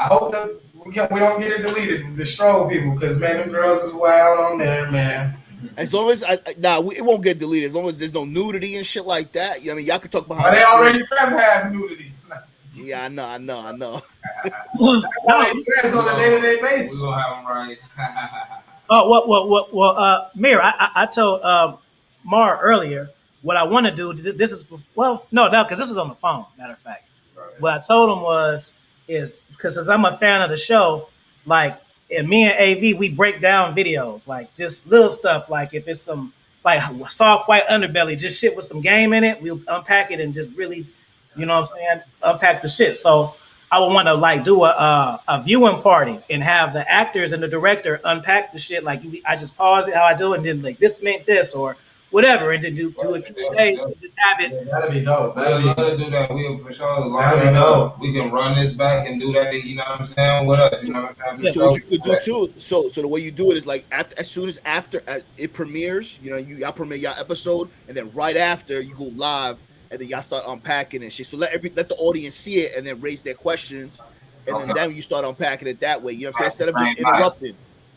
Speaker 3: hope that we don't get it deleted, the stroke people, because man, them girls is wild on there, man.
Speaker 2: As long as it won't get deleted. As long as there's no nudity and shit like that. I mean, y'all can talk behind.
Speaker 3: But they already have nudity.
Speaker 2: Yeah, I know.
Speaker 3: That's why they dress on a day-to-day basis.
Speaker 4: We gonna have them right.
Speaker 1: Well, Mir, I told Mar earlier what I want to do. This is no, because this is on the phone. Matter of fact, right. What I told him is because as I'm a fan of the show, and me and AV, we break down videos, just little stuff, if it's some soft white underbelly, just shit with some game in it, we'll unpack it and just really, unpack the shit. So I would want to do a viewing party and have the actors and the director unpack the shit. I just pause it how I do it, and then this meant this or whatever, and then do a Q&A. Just have it.
Speaker 3: That'd be dope.
Speaker 4: Let's do that. We for sure. That'd be dope. We can run this back and do that. You know what I'm saying? With us, you know what I'm saying?
Speaker 2: So what you could do too. So the way you do it is as soon as after it premieres, y'all premiere your episode, and then right after you go live. And then y'all start unpacking and shit. So let the audience see it and then raise their questions. And then you start unpacking it that way. You know what I'm saying? Instead of just interrupting.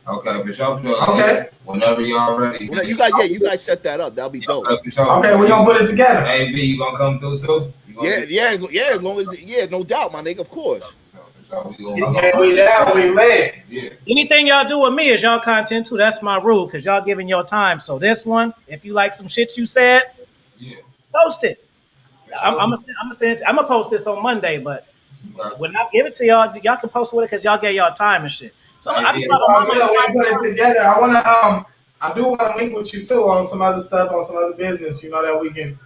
Speaker 4: Okay, for sure. Okay. Whenever y'all ready.
Speaker 2: You guys set that up. That'll be dope.
Speaker 3: Okay, we're gonna put it together.
Speaker 4: Hey, B, you gonna come through too?
Speaker 2: As long as no doubt, my nigga, of course.
Speaker 3: We down, we land.
Speaker 4: Yes.
Speaker 1: Anything y'all do with me is y'all content too. That's my rule, because y'all giving your time. So this one, if you like some shit you said, post it. I'm gonna post this on Monday, but when I give it to y'all can post with it because y'all gave y'all time and shit. So
Speaker 3: we put it together. I do want to link with you too on some other stuff, on some other business. That we can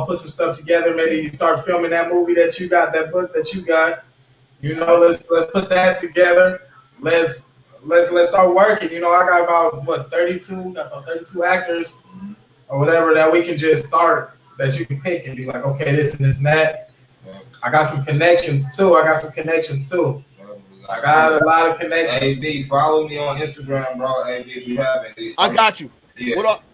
Speaker 3: put some stuff together. Maybe start filming that movie that you got, that book that you got. Let's put that together. Let's start working. I got about 32 actors or whatever that we can just start. That you can pick and be like, okay, this and this and that. I got some connections too. I got a lot of connections.
Speaker 4: AB, follow me on Instagram, bro. AB, if you haven't.
Speaker 2: I got you.
Speaker 4: Yes.
Speaker 2: What up?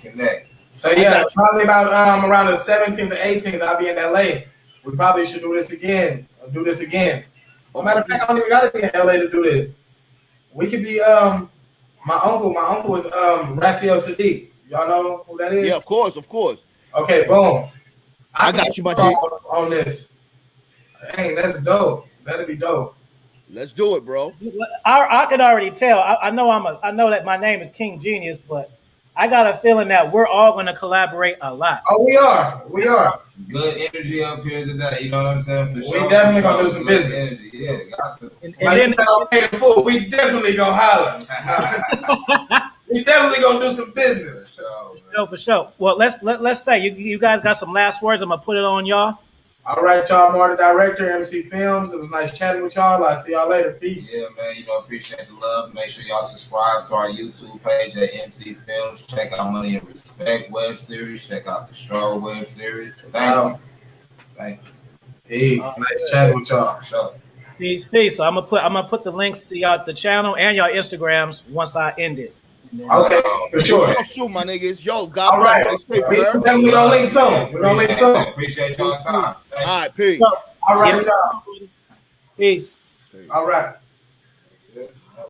Speaker 4: Connect.
Speaker 3: So probably about around the 17th to 18th, I'll be in LA. We probably should do this again. Matter of fact, I don't even gotta be in LA to do this. We could be my uncle is Raphael Sadiq. Y'all know who that is?
Speaker 2: Yeah, of course.
Speaker 3: Okay, boom.
Speaker 2: I got you, my G.
Speaker 3: On this. Hey, that's dope. That'd be dope.
Speaker 2: Let's do it, bro.
Speaker 1: I could already tell. I know that my name is King Genius, but I got a feeling that we're all going to collaborate a lot.
Speaker 3: Oh, we are. We are.
Speaker 4: Good energy up here today. You know what I'm saying? For sure.
Speaker 3: We definitely gonna do some
Speaker 4: Good
Speaker 3: business.
Speaker 4: energy. Yeah, got to.
Speaker 1: And
Speaker 3: Like
Speaker 1: then
Speaker 3: you said, on Pay the Fool, we definitely gonna holler. We definitely gonna do some business.
Speaker 1: for sure. Well, let's say you guys got some last words. I'm gonna put it on y'all.
Speaker 3: All right, y'all. Marty Director, MC Films. It was nice chatting with y'all. I'll see y'all later. Peace.
Speaker 4: Yeah, man. You know, appreciate the love. Make sure y'all subscribe to our YouTube page at MC Films. Check out Money and Respect web series. Check out the Stroll web series. Thank you. Thank you.
Speaker 3: Peace. Nice chatting with y'all.
Speaker 4: Sure.
Speaker 1: Peace. So I'm gonna put the links to y'all, the channel and y'all Instagrams once I end it.
Speaker 3: Okay, for sure.
Speaker 2: Soon, my niggas. Yo, God
Speaker 3: All
Speaker 2: bless.
Speaker 3: right.
Speaker 2: Stay
Speaker 3: We
Speaker 2: blurred.
Speaker 3: definitely gonna link soon. We're gonna link soon.
Speaker 4: Appreciate y'all time.
Speaker 2: All right, peace.
Speaker 3: All right, y'all.
Speaker 1: Peace.
Speaker 3: All right.